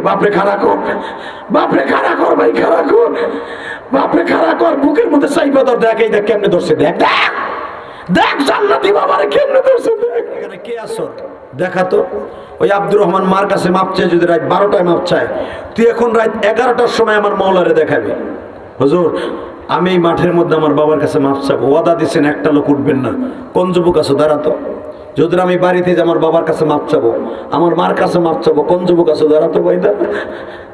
বাপরে খাড়া কর, বাপরে খাড়া কর, ভাই খাড়া কর, বাপরে খাড়া কর, বুকের মধ্যে চাইপা ধর, দেখ এই দেখ কেমনে ধরছে, দেখ দেখ দেখ জান্নাতি বাবারে কেমনে ধরছে, দেখ এখানে কে আসো দেখা তো। ওই আব্দুর রহমান মার কাছে মাপ চাই, যদি রাত 12টায় মাপ চায়, তুই এখন রাত 11টার সময় আমার মওলারে দেখাবি, হুজুর আমি এই মাঠের মধ্যে আমার বাবার কাছে মাপ চাবো, ওয়াদা দিচ্ছেন একটা লোক উঠবেন না, কোন যুবক আছো দাঁড়াতো, যদি আমি বাড়িতে যে আমার বাবার কাছে মাপ চাবো, আমার মার কাছে মাপ চাবো, কোন যুবক আছো দাঁড়াতো, ভাই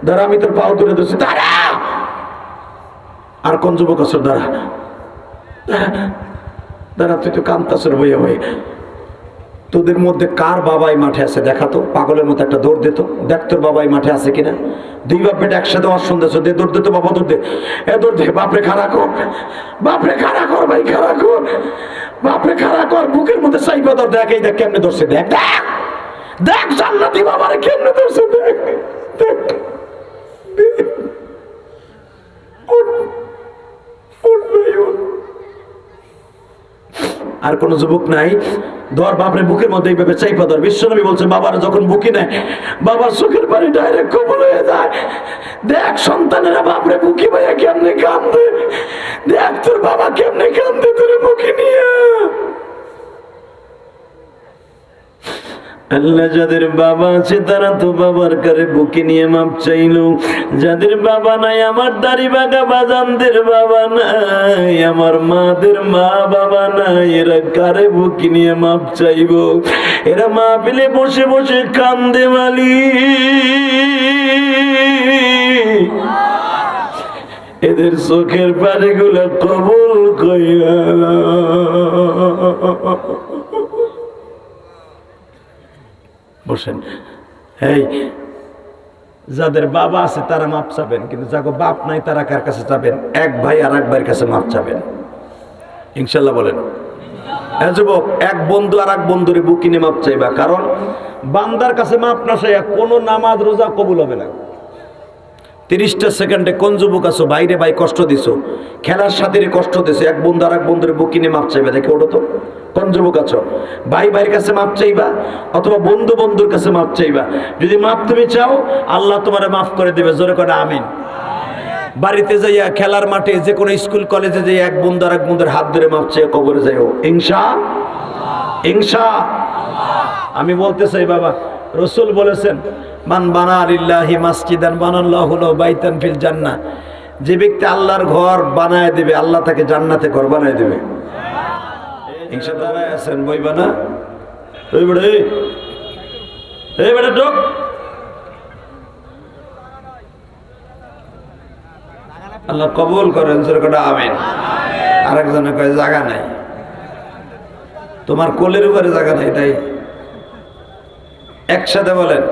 দাঁড়া, আমি তোর পাও তুলে ধরছি, দাঁড়া, আর কোন যুবক আছো দাঁড়া, দাঁড়া, তুই তো কান্তাছ রে ভাইয়া, ভাই তোদের মধ্যে কার বাবাই মাঠে আছে দেখাতো, পাগলের মতো একটা দৌড় দিত, দেখ তোর বাবাই মাঠে আছে কিনা, দুই বাপ বেটা একসাথে অশ্বন দেশ দে, দৌড় দিত, বাবা দৌড় দে, এ দৌড় দে, বাপরে খাড়া কর, বাপরে খাড়া কর, ভাই খাড়া কর, বাপরে খাড়া কর, বুকের মধ্যে চাইপা ধর, দেখ এই দেখ কেমনে ধরছে, দেখ দেখ দেখ জান্নাতি বাবারে কেমনে ধরছে, দেখ দেখ, আর কোন যুবক নাই, ধর বাপরে বুকের মধ্যে এইভাবে চাইপা ধর। বিশ্বনবী বলছে বাবার যখন বুকি নেয়, বাবার চোখের পানি ডাইরেক্ট কবুল হয়ে যায়। দেখ সন্তানেরা বাপরে বুকি ভাইয়া কেমনে কান্দে, দেখ তোর বাবা কেমনে কান্দে তোর বুকি নিয়ে। আল্লাহ যাদের বাবা আছে তারা তো বাবার কারে বুকে নিয়ে মাপ চাইলো, যাদের বাবা নাই, আমার দাড়ি বাগা বাজানদের বাবা নাই, আমার মাদের মা বাবা নাই, এরা কারে বুকে নিয়ে মাপ চাইবো? এরা মা পেলে বসে বসে কান্দে মালি, এদের চোখের পানি গুলা কবুল কইরা। বসেন, এই যাদের বাবা আছে তারা মাপ চাবেন, কিন্তু যাকে বাপ নাই তারা কার কাছে চাবেন? এক ভাই আর এক ভাইয়ের কাছে মাপ চাবেন, ইনশাল্লাহ বলেন। যুবক, এক বন্ধু আর এক বন্ধুরে বুকি নিয়ে মাপ চাইবা, কারণ বান্দার কাছে মাপ না চাইয়া কোনো নামাজ রোজা কবুল হবে না। 30টা সেকেন্ডে কোন যুবক আছো বাইরে ভাই কষ্ট দিছো, খেলার সাথে কষ্ট দিছো, এক বন্ধু আর এক বন্ধুরে বুকি নিয়ে মাপ চাইবা, দেখে ওটা তো কোন যুবক আছো? ভাই ভাইয়ের কাছে মাপ চাইবা অথবা বন্ধু বন্ধুর কাছে মাপ চাইবা। যদি মাপ তুমি চাও, আল্লাহ তোমারে মাফ করে দেবে, জোরে করে আমিন। বাড়িতে যাইয়া, খেলার মাঠে, যে কোনো স্কুল কলেজে যাইয়া এক বন্ধু আর এক বন্ধুর হাত ধরে মাপ চাইয়া কবরে যাইও, ইনশাআল্লাহ। আমি বলতে চাই বাবা, রসুল বলেছেন মান বানা লিল্লাহি মাসজিদান বানাল্লাহু লাহু বাইতান ফিল জান্নাহ, যে ব্যক্তি আল্লাহর ঘর বানায় দেবে, আল্লাহ তাকে জান্নাতে ঘর বানায় দেবে। ইনশাআল্লাহ আছেন বইবা না? ওই বড় এই বড় ঢোক, আল্লাহ কবুল করেন, জোরে করে আমিন। আরেকজনে কয় জায়গা নাই, তোমার কোলের উপরে জায়গা নাই, তাই একসাথে বলেন,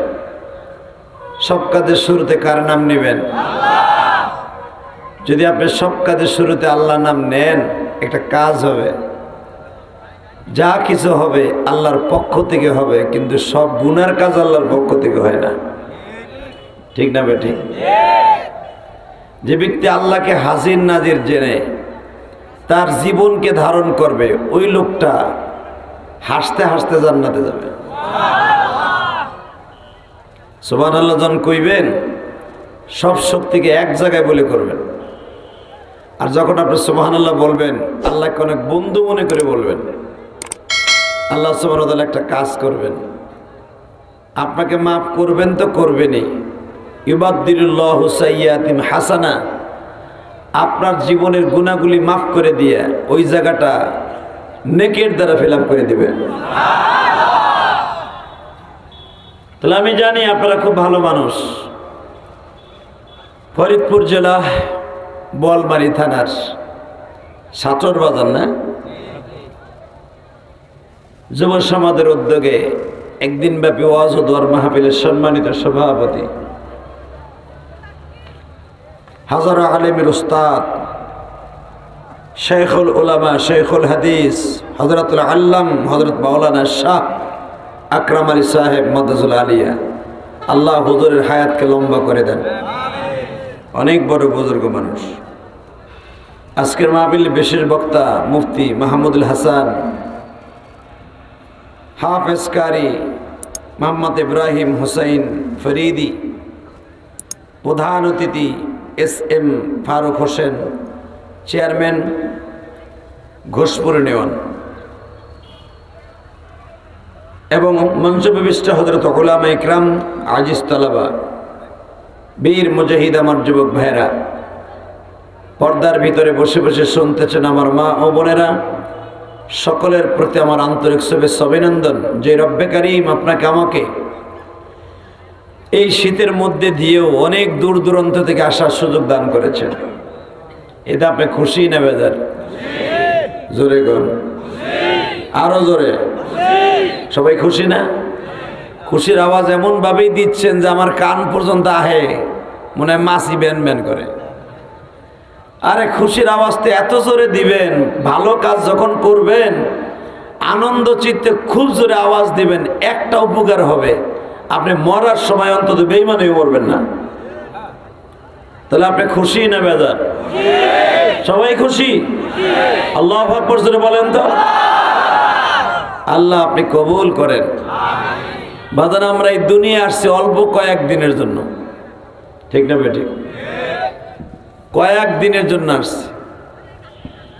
সব কাজের শুরুতে কার নাম নেবেন? যদি আপনি সব কাজের শুরুতে আল্লাহর নাম নেন, একটা কাজ হবে, যা কিছু হবে আল্লাহর পক্ষ থেকে হবে, কিন্তু সব গুনার কাজ আল্লাহর পক্ষ থেকে হয় না, ঠিক না বেঠিক? যে ব্যক্তি আল্লাহকে হাজির নাজির জেনে তার জীবনকে ধারণ করবে, ওই লোকটা হাসতে হাসতে জান্নাতে যাবে। সুবহানাল্লাহ যখন কইবেন, সব শক্তিকে এক জায়গায় বলে করবেন। আর যখন আপনি সুবহানাল্লাহ বলবেন, আল্লাহকে অনেক বন্ধু মনে করে বলবেন, আল্লাহ সুবহানাহু ওয়া তাআলা একটা কাজ করবেন, আপনাকে মাফ করবেন তো করবেনই। ইউবাদদিলুল্লাহু সাইয়্যাতিম হাসানা, আপনার জীবনের গুনাহগুলি মাফ করে দিয়ে ওই জায়গাটা নেকের দ্বারা ফিল আপ করে দিবেন। তাহলে আমি জানি আপনারা খুব ভালো মানুষ। ফরিদপুর জেলা বোয়ালমারী থানার সাতর বাজার না, যুব সমাজের উদ্যোগে একদিন ব্যাপী ওয়াজ ও দোয়ার মাহফিলের সম্মানিত সভাপতি, হাজারো আলেমের উস্তাদ, শেখুল উলামা, শেখুল হাদিস, হযরতুল আল্লাম হযরত মাওলানা শাহ আকরাম আলী সাহেব মাদ্রাসাতুল আলিয়া, আল্লাহ হুজুরের হায়াতকে লম্বা করে দেন। অনেক বড় বুজুর্গ মানুষ। আজকের মাহফিলে বিশেষ বক্তা মুফতি মাহমুদুল হাসান, হাফেজ কারি মোহাম্মদ ইব্রাহিম হুসাইন ফরিদি, প্রধান অতিথি S M. Faruk Hossain, chairman Ghoshpur union, এবং মঞ্চবিষ্ট হযরত উলামা ইকরাম, আজিজ তালাবা, বীর মুজাহিদ, আমার যুবক ভাইয়েরা, পর্দার ভিতরে বসে বসে শুনতেছেন আমার মা ও বোনেরা, সকলের প্রতি আমার আন্তরিক শুভেচ্ছা অভিনন্দন। যে রব্বে কারীম আপনাকে আমাকে এই শীতের মধ্যে দিয়েও অনেক দূর দূরান্ত থেকে আসার সুযোগ দান করেছেন, এতে আপনি খুশি না বেজার? জোরে কোন, আরো জোরে। সবাই খুশি না? খুশির আওয়াজ এমন ভাবেই দিচ্ছেন যে আমার কান পর্যন্ত আহে, মনে হয় মাছি ব্যান ব্যান করে। আরে খুশির আওয়াজটা এত জোরে দিবেন, ভালো কাজ যখন করবেন আনন্দ চিত্তে খুব জোরে আওয়াজ দিবেন, একটা উপকার হবে, আপনি মরার সময় অন্তত বেঈমানি মরবেন না। তাহলে আপনি খুশি না বেজার? সবাই খুশি? আল্লাহু আকবার জোরে বলেন তো। আল্লাহ আপনি কবুল করেন। বাজান, আমরা এই দুনিয়া আসছি অল্প কয়েকদিনের জন্য, ঠিক না বেঠিক? কয়েকদিনের জন্য আসছি।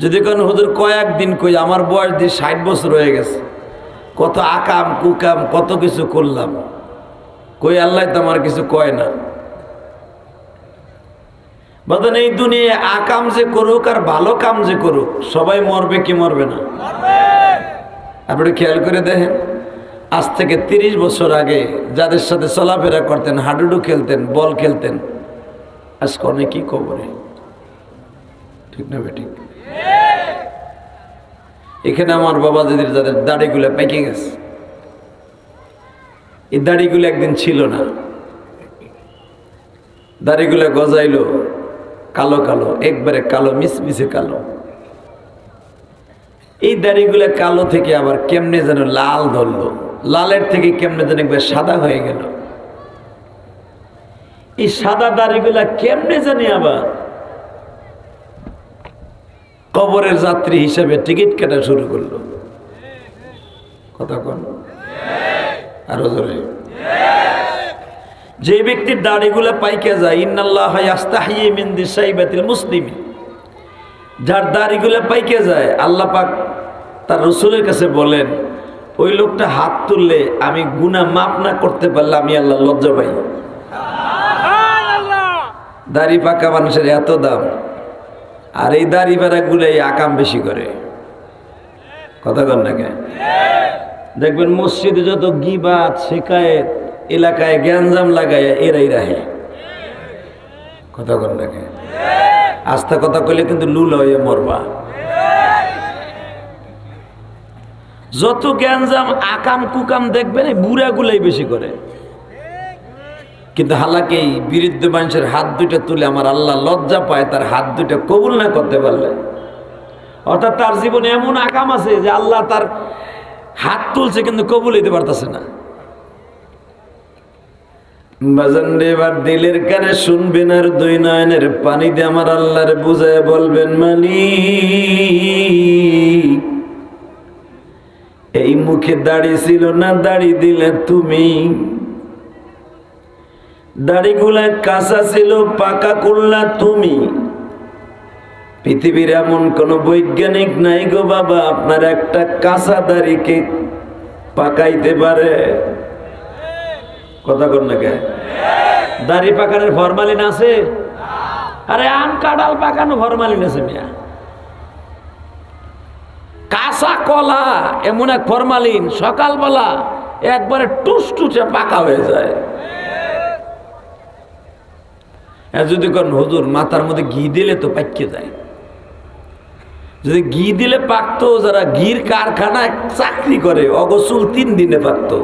যদি কোন হুজুর কয়েকদিন কই, আমার বয়স দিয়ে 60 বছর হয়ে গেছে, কত আকাম কুকাম কত কিছু করলাম, কই আল্লাহ তো আমার কিছু কয় না। বাজান, এই দুনিয়ায় আকাম যে করুক আর ভালো কাম যে করুক, সবাই মরবে কি মরবে না? আপনি খেয়াল করে দেখেন, আজ থেকে 30 বছর আগে যাদের সাথে চলাফেরা করতেন, হাডুডু খেলতেন, বল খেলতেন, আজকে অনেকই কবরে, ঠিক না বেঠিক? এখানে আমার বাবা দিদির যাদের দাড়িগুলো পেকে গেছে, এই দাড়িগুলো একদিন ছিল না, দাড়িগুলো গজাইলো কালো কালো, একবারে কালো, মিসমিসে কালো। এই দাড়িগুলো কালো থেকে আবার কেমনে যেন লাল ধরলো, লালের থেকে কেমনে যেন একবার সাদা হয়ে গেল। এই সাদা দাড়িগুলা কেমনে জানি আবার কবরের যাত্রী হিসেবে টিকিট কাটা শুরু করলো। কথা কোন, আরো জোরে। যে ব্যক্তির দাড়িগুলা পাইকে যায়, ইন্নাল্লাহা ইয়াস্তাহি মিন দিশাইবাতিল মুসলিমিন, যার দাড়িগুলা পাইকে যায়, আল্লাহ পাক তার রাসূলের কাছে বলেন, ওই লোকটা হাত তুললে আমি গুনাহ মাফ না করতে পারলে আমি আল্লাহ লজ্জা পাই। দাড়ি পাকা মানুষের এত দাম, আর এই দাড়ি পাড়া গুলাই আকাম বেশি করে। কথা কন না কেন? দেখবেন মসজিদে যত গীবাত শিকায়েত, এলাকায় গ্যাঞ্জাম লাগায় এরাই রাহে। কথা কন না কেন? আস্থা কথা কইলে কিন্তু লুল হয়ে মরবা। যত গ্যাঞ্জাম আকাম কুকাম দেখবেন এই বুড়াগুলাই বেশি করে। কিন্তু হালাকি এই বিরুদ্ধ মানুষের হাত দুইটা তুলে আমার আল্লাহ লজ্জা পায়, তার হাত দুইটা কবুল না করতে পারলে। অর্থাৎ তার জীবনে এমন আকাম আছে যে আল্লাহ তার হাত তুলছে কিন্তু কবুল হইতে পারতেছে না। বাজান রে, এবার দিলের কানে শুনবেন আর দুই নয়নের পানি দিয়ে আমার আল্লাহর বুঝায় বলবেন, মালিক এই মুখে দাড়ি ছিল না, দাড়ি দিলে তুমি। দাড়িগুলা কাঁচা ছিল, পাকা করলা তুমি। পৃথিবীর এমন কোন বৈজ্ঞানিক নাই গো বাবা আপনার একটা কাঁচা দাড়িকে পাকাইতে পারে। কথা কর না কে? দাড়ি পাকানোর ফরমালিন আছে? আরে আম কাঁঠাল পাকানো ফরমালিন আছে মিয়া। কাঁচা কলা এমন এক ফরমালিন, সকালবেলা একবারে টুসটুসে পাকা হয়ে যায়। যদি কোন হুজুর মাথার মধ্যে ঘি দিলে তো পাকিয়ে যায়। যদি ঘি দিলে পাকতো, যারা ঘির কারখানায় চাকরি করে অগসুল 3 দিনে পাকতো।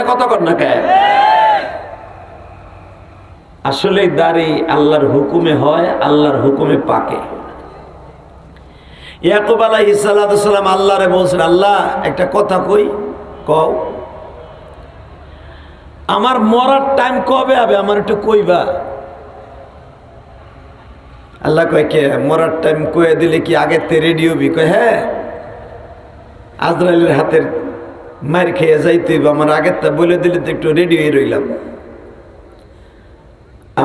কথা কর না কে? আসলে দাড়ি আল্লাহর হুকুমে হয়, আল্লাহর হুকুমে পাকে। ইয়াকুব আলাইহিস সালাম আল্লাহরে বলছেন, আল্লাহ একটা কথা কই, কও আমার মরার টাইম কবে হবে, আমার একটু কইবা। আল্লাহ কয়, কে মরার টাইম কয়ে দিলে কি আগের তে রেডি হবি? কয় হ্যাঁ, আজরাইলের হাতের মার খেয়ে যাইতে আমার আগের তা বলে দিলে তো একটু রেডি হয়ে রইলাম।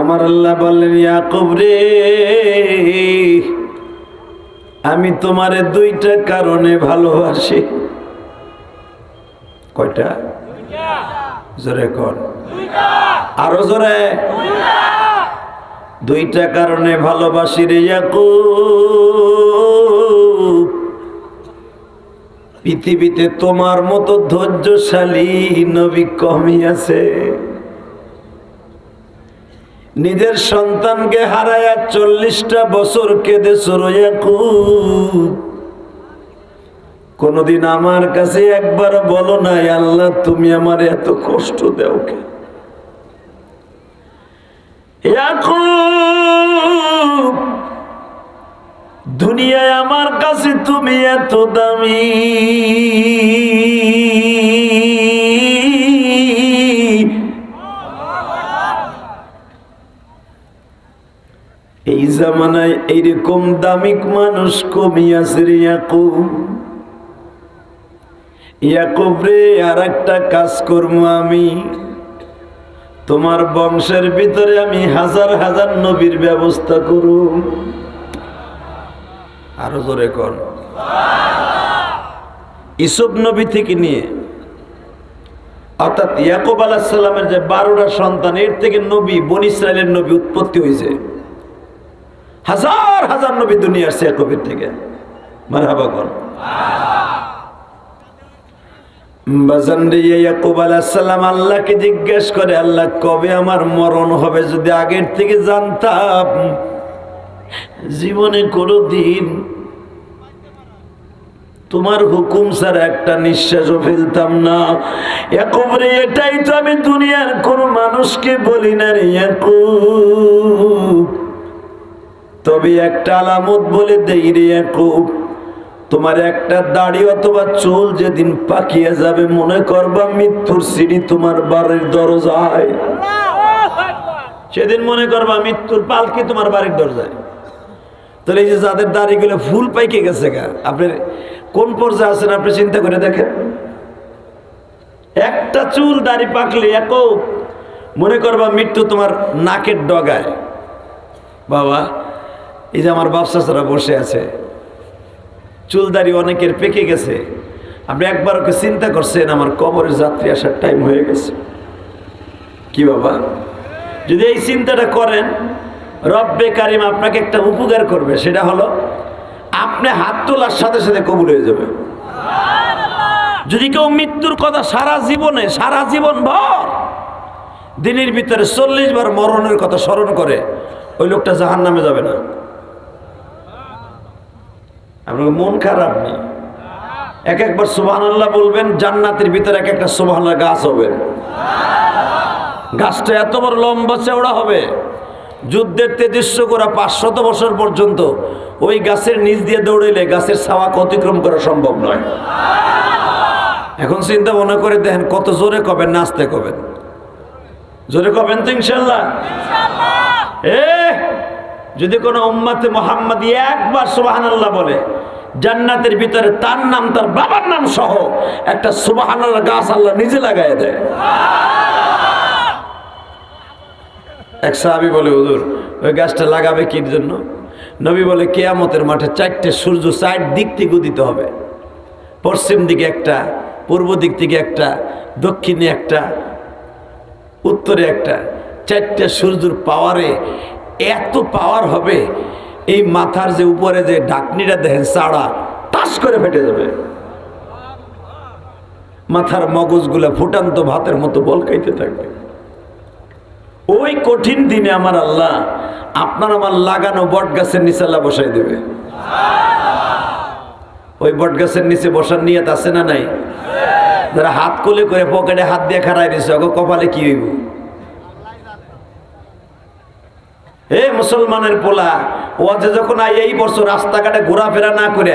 আমার আল্লাহ বললেন ইয়াকুব রে, আমি তোমারে দুইটা কারণে ভালোবাসি। কয়টা? জোরে কর, আরো জোরে। দুইটা কারণে ভালোবাসি রে ইয়াকুব। পৃথিবীতে তোমার মতো ধৈর্যশালী নবী কমই আছে। নিজের সন্তানকে হারায়া 40টা বছর কেঁদেছো রে ইয়াকুব। কোনদিন আমার কাছে একবার বলো নাই আল্লাহ তুমি আমার এত কষ্ট দাও কেন? ইয়াকুব, দুনিয়ায় আমার কাছে তুমি এত দামি, এই জামানায় এইরকম দামিক মানুষ কমই আছে রে ইয়াকুব। ইয়াকুব রে, আর একটা কাজ করবো আমি, তোমার বংশের ভিতরে আমি হাজার হাজার নবীর ব্যবস্থা করুম। আরো জোরে কর। ইসুফ নবী থেকে নিয়ে অর্থাৎ ইয়াকুব আলাইহিস সালামের যে 12টা সন্তান, এর থেকে নবী, বনী ইসরাইলের নবী উৎপত্তি হয়েছে। হাজার হাজার নবী দুনিয়া আসছে ইয়াকুবের থেকে। মারহাবা কর। ইয়াকুব আলাইহিস সালাম আল্লাহকে জিজ্ঞেস করে, আল্লাহ কবে আমার মরণ হবে? যদি আগের থেকে জানতাম জীবনে কোনদিন তোমার হুকুম ছাড়া একটা নিঃশ্বাসও ফেলতাম না। ইয়াকুব রে, এটাই তো আমি দুনিয়ার কোন মানুষকে বলি না রে ইয়াকুব। তবে একটা আলামত বলে দেই রে ইয়াকুব, তোমার একটা দাড়ি অথবা চুল যেদিন পাকিয়ে যাবে, মনে করবা মৃত্যুর সিঁড়ি তোমার বাড়ির দরজায়। সেদিন মনে করবা মৃত্যুর পালকি তোমার বাড়ির দরজায়। তাহলে এই যে যাদের দাড়িগুলো ফুল পাইকে গেছে গা, আপনি কোন পর্যায়ে আছেন আপনি চিন্তা করে দেখেন। একটা চুল দাড়ি পাকলে ইয়াকুব মনে করবা মৃত্যু তোমার নাকের ডগায়। বাবা, এই যে আমার বাপসাচারা বসে আছে, চুলদারি অনেকের পেকে গেছে। আপনি একবার ওকে চিন্তা করছেন আমার কবরের যাত্রী আসার টাইম হয়ে গেছে? কি বাবা, যদি এই চিন্তাটা করেন, রব্বে কারিম আপনাকে একটা উপকার করবে। সেটা হলো আপনি হাত তোলার সাথে সাথে কবুল হয়ে যাবে। যদি কেউ মৃত্যুর কথা সারা জীবনে, সারা জীবন ভর দিনের ভিতরে 40 বার মরণের কথা স্মরণ করে, ওই লোকটা জাহান্নামে যাবে না। আপনার মন খারাপ নেই, একবার সুবহানাল্লাহ বলবেন, জান্নাতের ভিতরে এক একটা সুবহানাল্লাহ গাছ হবে। গাছটা এত বড় লম্বা চওড়া হবে, যুদ্ধের 3300 গোরা 500 বছর পর্যন্ত ওই গাছের নিচ দিয়ে দৌড়াইলে গাছের ছাওয়াকে অতিক্রম করা সম্ভব নয়। এখন চিন্তা মনে করে দেখেন, কত জোরে কবেন, নাচতে কবেন, জোরে কবেন তো ইনশাল্লাহ। যদি কোনো উম্মতে মুহাম্মাদি একবার সুবহানাল্লাহ বলে, জান্নাতের ভিতরে তার নাম, তার বাবার নাম সহ একটা সুবহানাল্লাহ গাছ আল্লাহ নিজে লাগায় দেয়। এক সাহাবী বলে, হুজুর ওই গাছটা লাগাবে কি জন্য? নবী বলে, কিয়ামতের মাঠে 4টে সূর্য 4 দিক থেকে উদিত হবে। পশ্চিম দিকে একটা, পূর্ব দিক থেকে একটা, দক্ষিণে একটা, উত্তরে একটা। 4টে সূর্যের পাওয়ারে এত পাওয়ার হবে, এই মাথার যে উপরে যে ঢাকনিটা দেখেন চাড়া, টাস করে ফেটে যাবে। মাথার মগজগুলা ফুটান্ত ভাতের মতো বলকাইতে থাকবে। ওই কঠিন দিনে আমার আল্লাহ আপনার আমার লাগানো বট গাছের নিচে আল্লাহ বসাই দেবে। ওই বট গাছের নিচে বসার নিয়ত আছে না নাই? যারা হাত কোলে করে পকেটে হাত দিয়ে খাড়াই দিছে, ওকে কপালে কি হইব? হে মুসলমানের পোলা, ও যে যখন এই বছর রাস্তাঘাটে ঘোরাফেরা না করে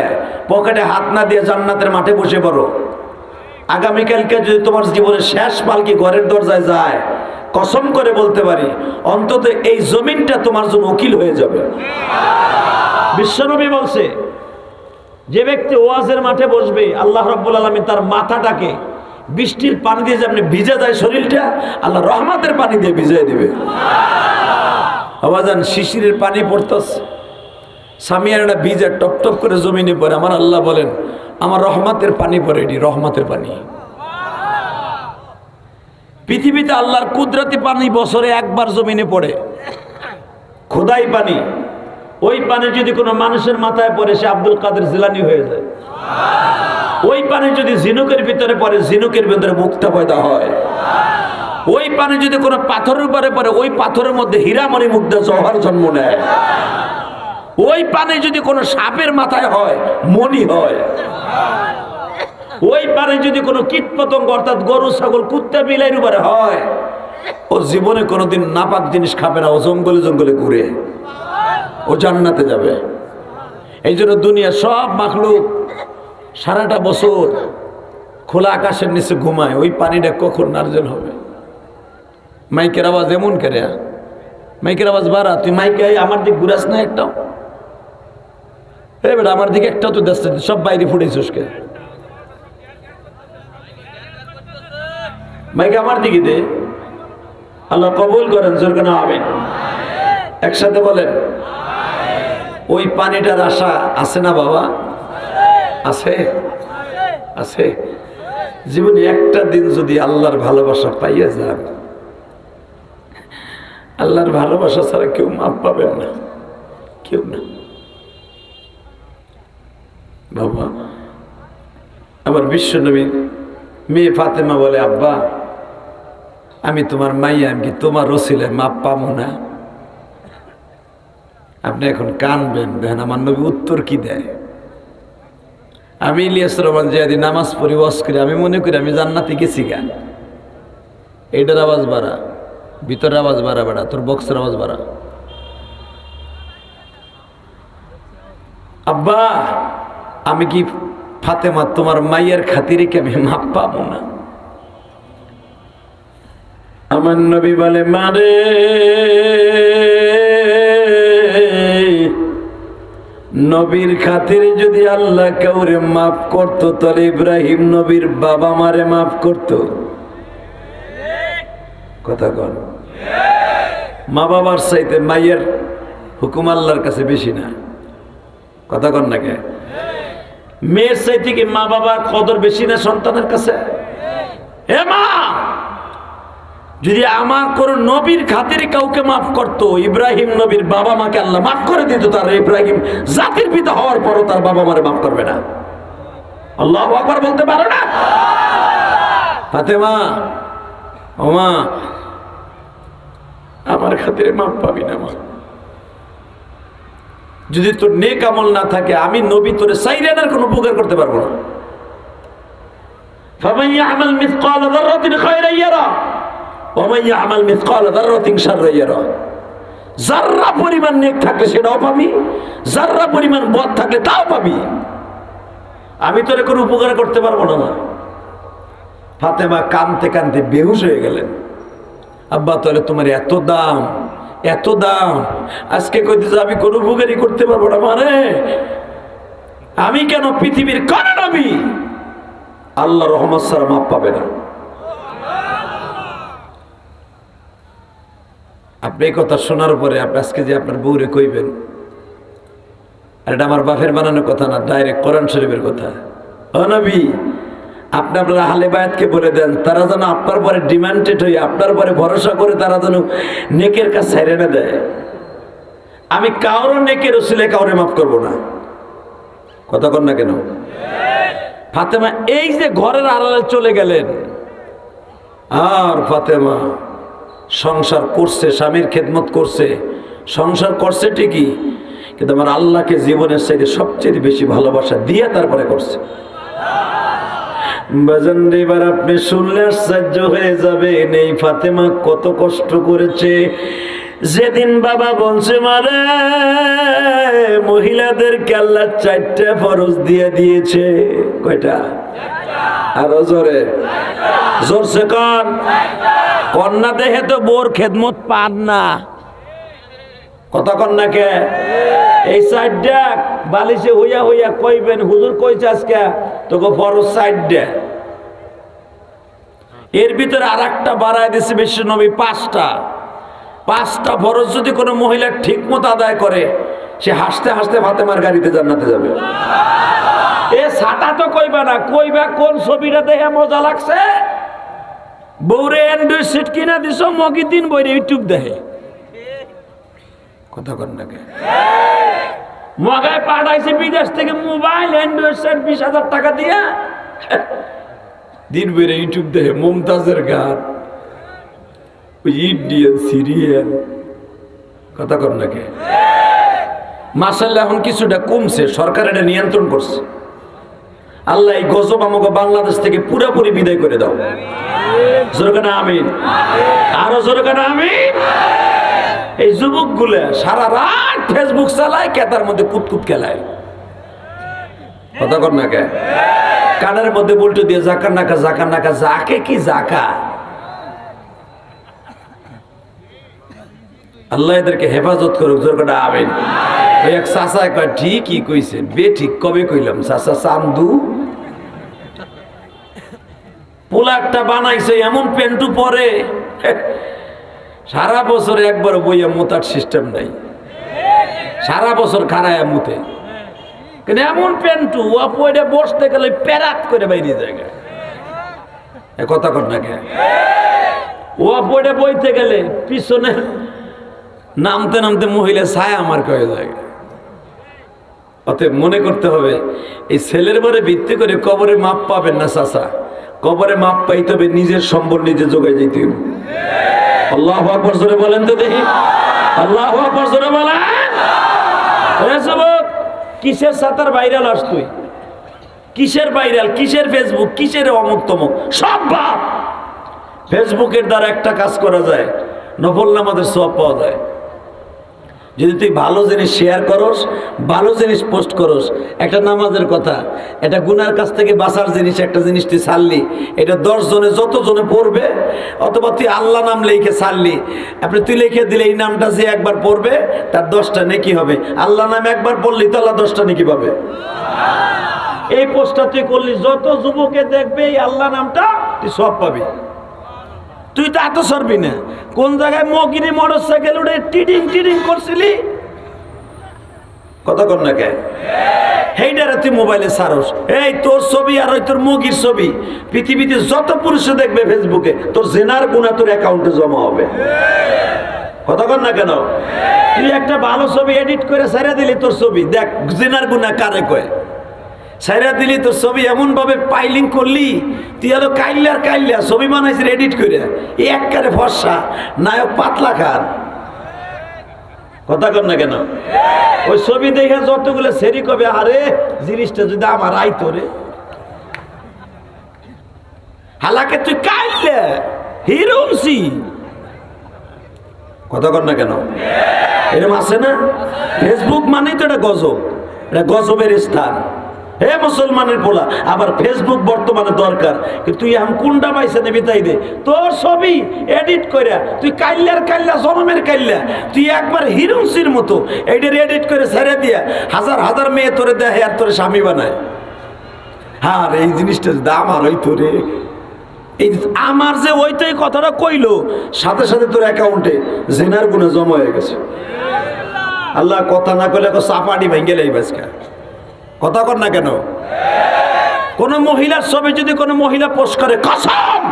পকেটে হাত না দিয়ে জান্নাতের মাঠে বসে পড়ো, আগামীকালকে যদি তোমার জীবনের শেষ পালকি ঘরের দরজায় যায়, কসম করে বলতে পারি অন্তত এই জমিনটা তোমার জন্য উকিল হয়ে যাবে। বিশ্বনবী বলছে, যে ব্যক্তি ওয়াজের মাঠে বসবে, আল্লাহ রাব্বুল আলামিন তার মাথাটাকে বৃষ্টির পানি দিয়ে যেমন ভিজে যায় শরীরটা, আল্লাহ রহমতের পানি দিয়ে ভিজিয়ে দিবে। আওয়াজান শিশিরের পানি পড়তেছে, সামিয়ারটা ভিজে টপ টপ করে জমিনে পড়ে, আমার আল্লাহ বলেন আমার রহমতের পানি পড়ে, এটি রহমতের পানি। পৃথিবীতে আল্লাহর কুদরতি পানি বছরে একবার জমিনে পড়ে, খোদাই পানি। ওই পানি যদি কোনো মানুষের মাথায় পড়ে সে আব্দুল কাদের জিলানী হয়ে যায়। ওই পানি যদি ঝিনুকের ভিতরে পড়ে ঝিনুকের ভিতরে মুক্তা পয়দা হয়। ওই পানি যদি কোনো পাথরের উপরে পড়ে ওই পাথরের মধ্যে হীরামণি মুক্তা জওহর জন্ম নেয়। ওই পানি যদি কোনো সাপের মাথায় হয় মণি হয়। ওই পানি যদি কোনো কীট পতঙ্গ অর্থাৎ গরু ছাগল কুত্তা বিলাইয়ের উপরে হয়, ও জীবনে কোনোদিন নাপাক জিনিস খাবে না, ও জঙ্গলে জঙ্গলে ঘুরে, ও জান্নাতে যাবে। এই জন্য দুনিয়ার সব মাখলুক সারাটা বছর খোলা আকাশের নিচে ঘুমায়, ওই পানিটা কখন নারজেল হবে। মাইকের আওয়াজ এমন করে, মাইকের আওয়াজ বাড়া, তুই মাইকে আমার দিক ঘুরাস না একটাও, বেটা আমার দিকে একটাও তো দেখছে, সব বাইরে ফুটেছিস কে? মাইকে আমার দিকে দে, আল্লাহ কবুল করেন, জোর কেন আমিন। একসাথে বলেন ওই পানিটার আশা আছে না বাবা? আছে, আছে। জীবনে একটা দিন যদি আল্লাহর ভালোবাসা পাইয়া যান, আল্লাহর ভালোবাসা ছাড়া কেউ মাপ পাবেন না, কেউ না বাবা। আবার বিশ্বনবী মেয়ে ফাতেমা বলে, আব্বা আমি তোমার মাইয়া, আমি কি তোমার রসিলায় মাপ পাবো না? আপনি এখন কানবেন, দেখেন আমার নবী উত্তর কি দেয়। আমি ইলিয়াস রহমান জিয়াদি নামাজ পড়ি ওয়াজ করি, আমি মনে করি আমি জান্নাতে গেছি গা। এইটার আওয়াজ বাড়া, ভিতরের আওয়াজ বাড়া, বাড়া তোর বক্সের আওয়াজ বাড়া। আব্বা আমি কি ফাতেমা তোমার মাইয়ের খাতিরে কি আমি মাপ পাবো না? আমার নবী বলে, মারে নবীর খাতিরে যদি আল্লাহ কাউরে মাফ করতো তাহলে ইব্রাহিম নবীর বাবা মারে মাফ করতো। কথা কন, মা বাবার চাইতে মাইয়ের হুকুম আল্লাহর কাছে বেশি না? কথা কন না কে? মেয়ের চাইতে কি মা বাবার কদর বেশি না সন্তানের কাছে? হে মা, যদি আমার কোন নবীর খাতিরে কাউকে মাফ করতো, ইব্রাহিম নবীর বাবা মাকে আল্লাহ মাফ করে দিত, তার ইব্রাহিম জাতির পিতা হওয়ার পরও তার বাবা মারে মাফ করবে না। আল্লাহু আকবার বলতে পারো না? ফাতেমা, ও মা আমার খাতিরে মাফ পাবি না মা। যদি তোর নেক আমল না থাকে আমি নবী তোরে সাইরানার কোনো উপকার করতে পারবো না। ফামান ইয়ামাল মিসকাল যাররাতিন খায়রান ইয়ারা ওয়া মান ইয়ামাল মিসকাল যাররাতিন শাররান ইয়ারা। যাররা পরিমাণ নেক থাকলে সেটাও পাবি, যাররা পরিমাণ বদ থাকলে তাও পাবি। আমি তোরে কোনো উপকার করতে পারবো না মা। ফাতেমা কাঁদতে কাঁদতে বেহুশ হয়ে গেলেন। আব্বা তাহলে তোমার এত দাম, এত দাম, আজকে কইতেছে আমি কোনো উপকারই করতে পারবো না মানে? আমি কেন পৃথিবীর কোন নবী আল্লাহ রহমত ছাড়া মাপ পাবে না? আপনি এই কথা শোনার পরে আপনি আজকে যে আপনার বউরে কইবেন, আর এটা আমার বাপের বানানো কথা না, ডাইরেক্ট কোরআন শরীফের কথা। ও নবী, আপনি আপনার আহলে বায়াতকে বলে দেন তারা যেন আপনার পরে ডিমান্ডেড হয়ে আপনার পরে ভরসা করে তারা যেন নেকের কাজ ছেড়ে না দেয়। আমি কারোর নেকের ওসিলায় কাউরে মাফ করব না। কথা কন না কেন? ফাতেমা এই যে ঘরের আড়ালে চলে গেলেন, আর ফাতেমা সংসার করছে, স্বামীর খেদমত করছে, সংসার করছে ঠিকই, কিন্তু আমার আল্লাহকে জীবনের চাইতে সবচেয়ে বেশি ভালোবাসা দিয়ে তারপরে করছে। বাজান এবার আপনি শুনলে আশ্চর্য হয়ে যাবেন এই ফাতেমা কত কষ্ট করেছে। যেদিন বাবা বলছে মারে মহিলাদেরকে আল্লাহ 4টা ফরজ দিয়ে দিয়েছে। কয়টা? আরো জোরে, জোরছে কন। কন্যা দেহে তো বোর খেদমত পান না। কথা কন্যা কে এই 4টা বালিশে হইয়া হইয়া কইবেন হুজুর কইছে আজকে তোকে ফরজ 4টা। এর ভিতরে আর একটা বাড়ায় দিছে বিশ্ব নবী 5টা। 5টা ফরজ যদি কোনো মহিলা ঠিক মতো আদায় করে, সে হাসতে হাসতে ফাতেমার গাড়িতে জান্নাতে যাবে। এ ছাতা তো কইবা না, কইবা কোন ছবিটা দেখে মজা লাগছে। বউরে অ্যান্ড্রয়েড সেট কিনা দিছ, মগি দিন বইরে ইউটিউব দেখে। কথা কর নাকি? মগায় পাঠাইছে বিদেশ থেকে মোবাইল অ্যান্ড্রয়েড সেট 20,000 টাকা দিয়া, দিন বইরে ইউটিউব দেখে মমতাজের গান, ওই ইন্ডিয়ান সিরিয়াল। কথা কর নাকি? মাশাআল্লাহ এখন কিছুটা কমছে, সরকার এটা নিয়ন্ত্রণ করছে। আল্লাহ এই গজব আমাকে বাংলাদেশ থেকে পুরোপুরি বিদায় করে দাও। জোরে না আমিন, আরো জোরে না আমিন। এই যুবক গুলা সারা রাত ফেসবুক চালায়, কেতার মধ্যে কুতকুত খেলায়। কথা কর না কে? কানের মধ্যে বলতে দিয়ে জাকার নাকা জাকার নাকা, জাকে কি জাকা। আল্লাহ এদেরকে হেফাজত করুক। জোরে না আমিন। ওই এক চাচা কয় ঠিকই কইছে, বে ঠিক কবে কইলাম চাচা চান্দু। পোলারটা বানাইছে এমন পেন্টু পরে, সারা বছর একবার বইয়া মোতার সিস্টেম নাই, সারা বছর খারায়া মুতে। কিন্তু এমন পেন্টু ওপরে বসতে গেলে প্যারাত করে বাইরে জায়গা। কথা কর না কে? ওপরে বইতে গেলে পিছনে নামতে নামতে মহিলা ছায়া আমার কয়ে যায়। অতএব মনে করতে হবে, এই ছেলের পরে ভিত্তি করে কবরে মাপ পাবেন না চাচা। কবরে মাপ পাইতে হবে নিজের সম্বল নিজে যোগাই যেতে হবে। আল্লাহু আকবার জোরে বলেন তো দেখি, আল্লাহু আকবার জোরে বলেন। কিসের সাতার ভাইরাল আস তুই? কিসের ভাইরাল, কিসের ফেসবুক, কিসের অমুক তমুক, সব বাপ। ফেসবুকের দ্বারা একটা কাজ করা যায়, নফল নামাজের সওয়াব পাওয়া যায়। যদি তুই ভালো জিনিস শেয়ার করস, ভালো জিনিস পোস্ট করস, একটা নামাজের কথা, এটা গুনার কাছ থেকে বাঁচার জিনিস, একটা জিনিস তুই ছাড়লি, এটা 10 জনে যত জনে পড়বে, অথবা তুই আল্লাহ নাম লিখে ছাড়লি, আপনি তুই লিখে দিলে এই নামটা যে একবার পড়বে তার 10টা নেকি হবে। আল্লাহ নাম একবার পড়লি তো আল্লাহ 10টা নেকি পাবে। এই পোস্টটা তুই করলি, যত যুবকে দেখবে এই আল্লাহ নামটা তুই সব পাবি। তুই তো এত সরবি না। কোন জায়গায় মগিরি মোটর সাইকেল উঠে টিডিং টিডিং করছিলি? কথা কর না কে? হেইডারে তুই মোবাইলে সারস। এই তোর ছবি আর ওই তোর মগির ছবি পৃথিবীতে যত পুরুষে দেখবে ফেসবুকে, তোর জেনার গুণা তোর অ্যাকাউন্টে জমা হবে। কথা কর না কেন? তুই একটা ভালো ছবি এডিট করে ছেড়ে দিলি, তোর ছবি দেখ জেনার গুণা কারে কয়। সাইরা দিলি তোর ছবি এমন ভাবে পাইলিং করলি, তুই হলো কাইল্লার কাইল্লা ছবি বানাইছি এডিট করে, একবারে ফর্সা নায়ক পাতলা খান। কথা কর না কেন? ওই ছবি দেখে যতগুলো সেরি কবে, আরে জিনিসটা যদি আমার আইতো রে। হালাকে তুই কাইল্লা হিরোমসি। কথা কর না কেন? এরকম আছে না? ফেসবুক মানেই তো এটা গজব, এটা গজবের স্থান। হে মুসলমানের পোলা, আবার ফেসবুক বর্তমানে দরকার, কিন্তু তুই এখন কোনটা পাইছে নেবি তাই দে। তোর ছবি এডিট করে তুই কাইল্লার কাইল্লা জনমের কাইল্লা, তুই একবার হিরোসির মতো এইটার এডিট করে ছেড়ে দিয়া হাজার হাজার মেয়ে তোরে দেখে আর তোরে স্বামী বানায়। হ্যাঁ এই জিনিসটা দাম আর ওই তোরে, এই আমার যে ওইটাই কথাটা কইলো, সাথে সাথে তোর অ্যাকাউন্টে জেনার গুণে জমা হয়ে গেছে। আল্লাহ কথা না কইলে চাপাটি ভেঙে লাই বাজকা। কথা কর না কেন? কোন মহিলার ছবি যদি কোনো মহিলা পোস্ট করে, কসম,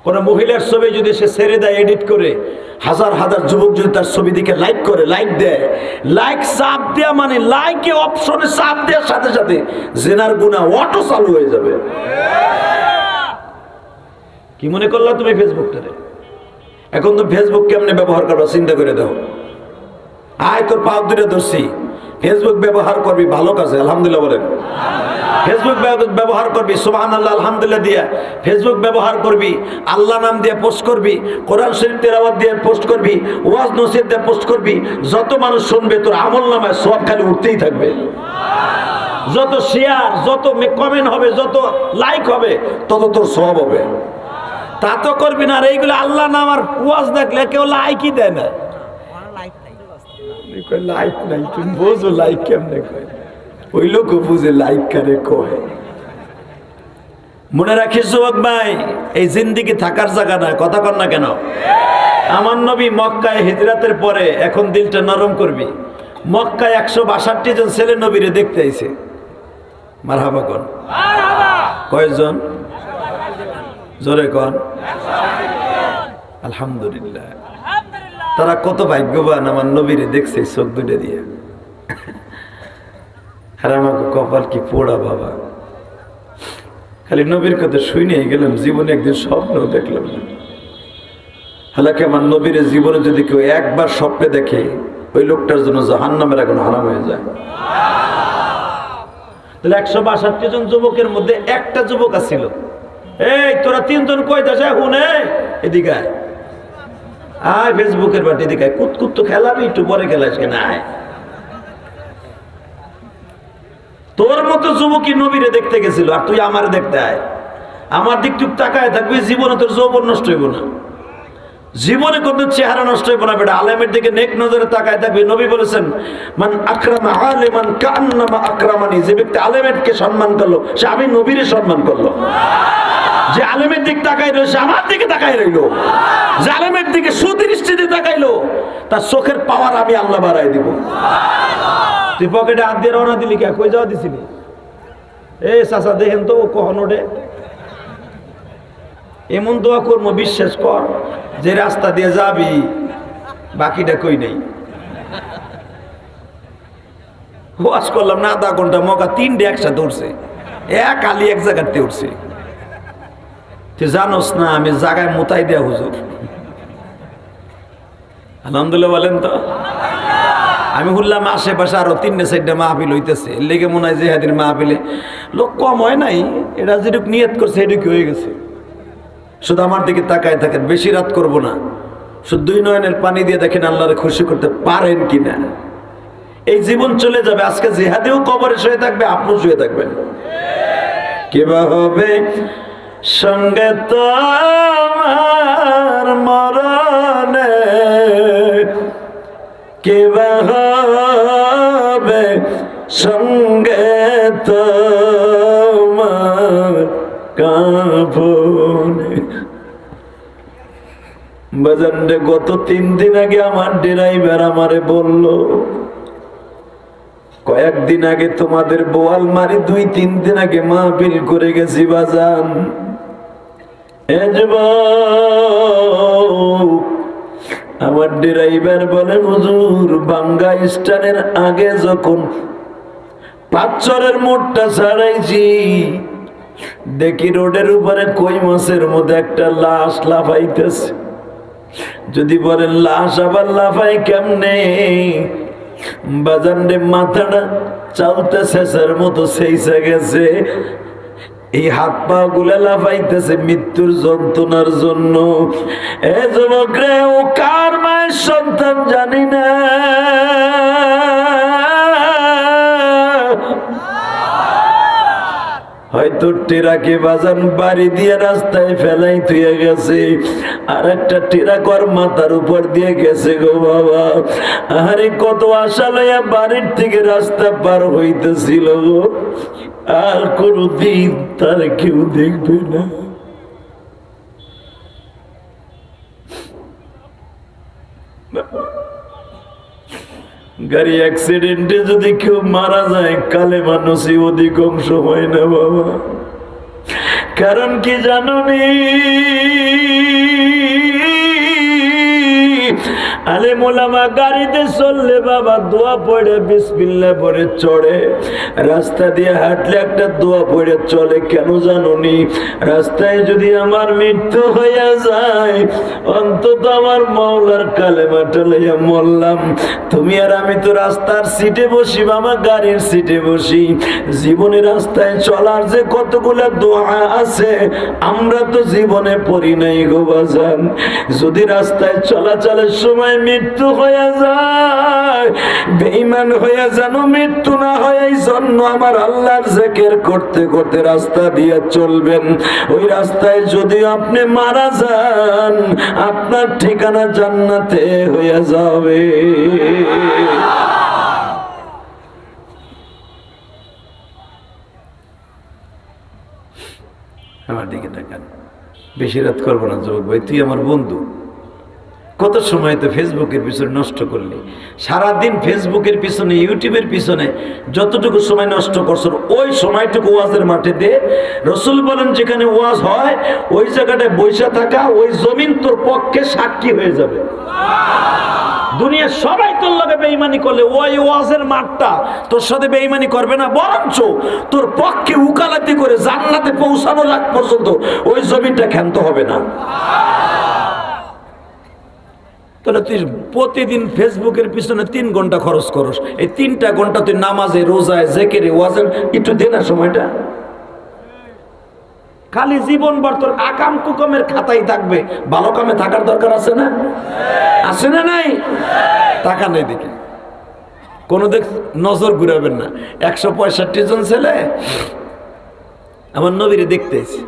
কোন মহিলার ছবি যদি সে ছেড়ে দেয় এডিট করে, হাজার হাজার যুবক যদি তার ছবি দিকে লাইক করে, লাইক দেয়, লাইক চাপ দেয়া মানে লাইকে অপশনে চাপ দেওয়ার সাথে সাথে জেনার গুণা অটো চালু হয়ে যাবে। কি মনে করলা তুমি ফেসবুকটারে? এখন তো ফেসবুক কেমনে ব্যবহার করবা চিন্তা করে দাও। আয় তোর পাও দূরে ধরছি, ফেসবুক ব্যবহার করবি ভালো কাজে, আলহামদুলিল্লাহ বলেন। ফেসবুক ব্যবহার করবি সুবহানাল্লাহ আলহামদুলিল্লাহ দিয়া, ফেসবুক ব্যবহার করবি আল্লাহ নাম দিয়ে পোস্ট করবি, কোরআন শরীফ তেলাওয়াত দিয়ে পোস্ট করবি, ওয়াজ নসিহত দিয়ে পোস্ট করবি। যত মানুষ শুনবে তোর আমল নামায় সব খালি উঠতেই থাকবে। যত শেয়ার, যত কমেন্ট হবে, যত লাইক হবে, তত তোর সওয়াব হবে। তা তো করবি না। আর এইগুলো আল্লাহ নাম আর ওয়াজ দেখলে কেউ লাইকই দেয় না। লাইক নাই, তুমি বোঝো লাইক কেমনে কয়? ওই লোক বুঝে লাইক কারে কয়। মনে রাখিস যুবক ভাই, এই জিন্দিগি থাকার জায়গা না, কথা কর না কেন? আমার নবী মক্কায় হিজরাতের পরে, এখন দিলটা নরম করবি, মক্কায় 162 জন ছেলে নবীরে দেখতে আইছে। মারহাবা কোন? কয়জন? জোরে কোন? আলহামদুলিল্লাহ। তারা কত ভাগ্যবান, আমার নবীরে দেখছে চোখ দুটো দিয়ে। আর আমাকে কপাল কি পোড়া বাবা, খালি নবীর কথা শুনে গেলাম, জীবনে একদিন স্বপ্ন দেখলাম না। হালাকি আমার নবীর জীবনে যদি কেউ একবার স্বপ্নে দেখে, ওই লোকটার জন্য জাহান্নামের আগুন হারাম হয়ে যায়। তাহলে 162 জন যুবকের মধ্যে একটা যুবক আছিল, এই তোরা 3 জন কই দেশে হুনে এদিকে আয়, আয় ফেসবুকের বাটি এদিকে আয়, কুতকুত তো খেলাবি, একটু পরে খেলাস কেন, আয়। তোর মতো যুবকই নবীরে দেখতে গেছিল, আর তুই আমার দেখতে আয়। আমার দিক টুক তাকায় থাকবি, জীবনে তোর যৌবন নষ্ট হইব না, জীবনে কোন চেহারা নষ্ট হইব না বেটা। আলেমের দিকে নেক নজরে তাকায় থাকবি। নবী বলেছেন, মান আকরামা আলিমান কান্নামা আকরামানি, যে ব্যক্তি আলেমকে সম্মান করলো, সে আমি নবীরে সম্মান করলো। যে আলেমের দিক তাকাই রইল, সে আমার দিকে তাকাই রইল। যে আলেমের দিকে সুদৃষ্টিতে তাকাইলো, তার চোখের পাওয়ার আমি আল্লাহ বাড়াই দিব। তুই পকেটে হাত দিয়ে রওনা দিলি কে? কই যাওয়া দিছিলি? এই চাচা দেখেন তো ও কখন ওঠে। এমন দোয়া করবো, বিশ্বাস কর, যে রাস্তা দিয়ে যাবি বাকিটা কই নেই। ওয়াজ করলাম না আধা ঘন্টা, মকা 3টে একসাথে উঠছে, এক আলি এক জায়গাতে উঠছে। তুই জানোস না আমি জায়গায় মোতাই দেয়া হুজুর। আলহামদুলিল্লাহ বলেন তো। আমি বললাম আশেপাশে আরো 3-4টা মাহফিল হইতেছে, লেগে মনে হয় জিহাদির মাহফিলে লোক কম হয় নাই, এটা যেটুক নিয়ত করছে এটুকু হয়ে গেছে। শুধু আমার দিকে তাকায় থাকেন, বেশি রাত করব না, শুধু 2 নয়নের পানি দিয়ে দেখেন আল্লাহরে খুশি করতে পারেন কিনা। এই জীবন চলে যাবে, আজকে জিহাদিও কবরে শুয়ে থাকবে, আপনিও শুয়ে থাকবেন। কিভাবে সঙ্গে তোমার মরণে, কিভাবে সঙ্গে তোমার কাফনে। বাজারে গত 3 দিন আগে আমার ড্রাইভার আমারে বলল, কয়েকদিন আগে তোমাদের বোয়াল মারি 2-3 দিন আগে মাহফিল করে গেছি বাজান। আমার ড্রাইভার বলে, হুজুর বাঙ্গা স্টানের আগে যখন 5 মোটটা ছাড়াইছি, দেখি রোডের উপরে কই মাছের মধ্যে একটা লাশ লাফাইতেছে। যদি বলেন লাশ আবার লাফাই কেমনে, বাজারে মাথাটা চালতে শেষের মতো সেইসে গেছে, এই হাত পা গুলা লাফাইতেছে মৃত্যুর যন্ত্রণার জন্য। এ যুবক রে, ও কার মায়ের সন্তান জানি না, হয়তো টেরাকে বাজান বাড়ি দিয়ে রাস্তায় ফেলাই থুয়ে গেছে, আর একটা টেরাকর মাথার উপর দিয়ে গেছে গো বাবা। আরে কত আশা লইয়া বাড়ির থেকে রাস্তা পার হইতেছিল গো, আর কোনদিন তার কেউ দেখবে না। গাড়ি অ্যাক্সিডেন্টে যদি কেউ মারা যায়, কালেমা নসিব অধিকাংশ হয় না বাবা। কারণ কি জানোনি, আলেম ওলামা গাড়িতে চললে বাবা দোয়া পড়ে বিসমিল্লাহ পড়ে চড়ে, রাস্তা দিয়ে হাঁটলে একটা দোয়া পড়ে চলে। কেন জানোনি, রাস্তায় যদি আমার মৃত্যু হইয়া যায়, অন্তত আমার মাওলার কালেমাটা লইয়া মরলাম। তুমি আর আমি তো রাস্তার সিটে বসি বাবা, গাড়ির সিটে বসি। জীবনে রাস্তায় চলার যে কতগুলো দোয়া আছে, আমরা তো জীবনে পড়ি নাই গো বাজান। যদি রাস্তায় চলাচলের সময় মৃত্যু হয়ে যায়, বেঈমান হয়ে যেন মৃত্যু না হয়, এই জন্য আমার আল্লাহর জিকির করতে করতে রাস্তা দিয়ে চলবেন। ওই রাস্তায় যদি আপনি মারা যান, আপনার ঠিকানা জান্নাতে হয়ে যাবে। আমার দিকে তাকান। বেশি রাত করবো না যুবক ভাই, তুই আমার বন্ধু। কত সময় তো ফেসবুকের পিছনে নষ্ট করলি, সারাদিন ফেসবুকের পিছনে ইউটিউবের পিছনে যতটুকু সময় নষ্ট করছো ওই সময়টুকু ওয়াজের মাঠে দে। রসুল বলেন যেখানে ওয়াজ হয় ওই জায়গাটায় বৈশা থাকা, ওই জমিন তোর পক্ষে সাক্ষী হয়ে যাবে। দুনিয়া সবাই তোর লগে বেঈমানি করলে ওই ওয়াজের মাঠটা তোর সাথে বেঈমানি করবে না, বরঞ্চ তোর পক্ষে উকালাতি করে জান্নাতে পৌঁছানোর আগ পর্যন্ত ওই জমিনটা ক্ষান্ত হবে না। তাহলে তুই প্রতিদিন ফেসবুকের পিছনে 3 ঘন্টা খরচ করস, এই 3টা ঘন্টা তুই নামাজে, রোজায়, জিকিরে, ওয়াজে একটু দে না সময়টা। খালি জীবনভর তোর আকাম কুকামের খাতাই থাকবে, ভালো কামে থাকার দরকার আছে না? আছে না? নাই? টাকা নেই দিকে কোনো দিক নজর ঘুরাবেন না। 165 জন ছেলে আমার নবীরে দেখতে এসে,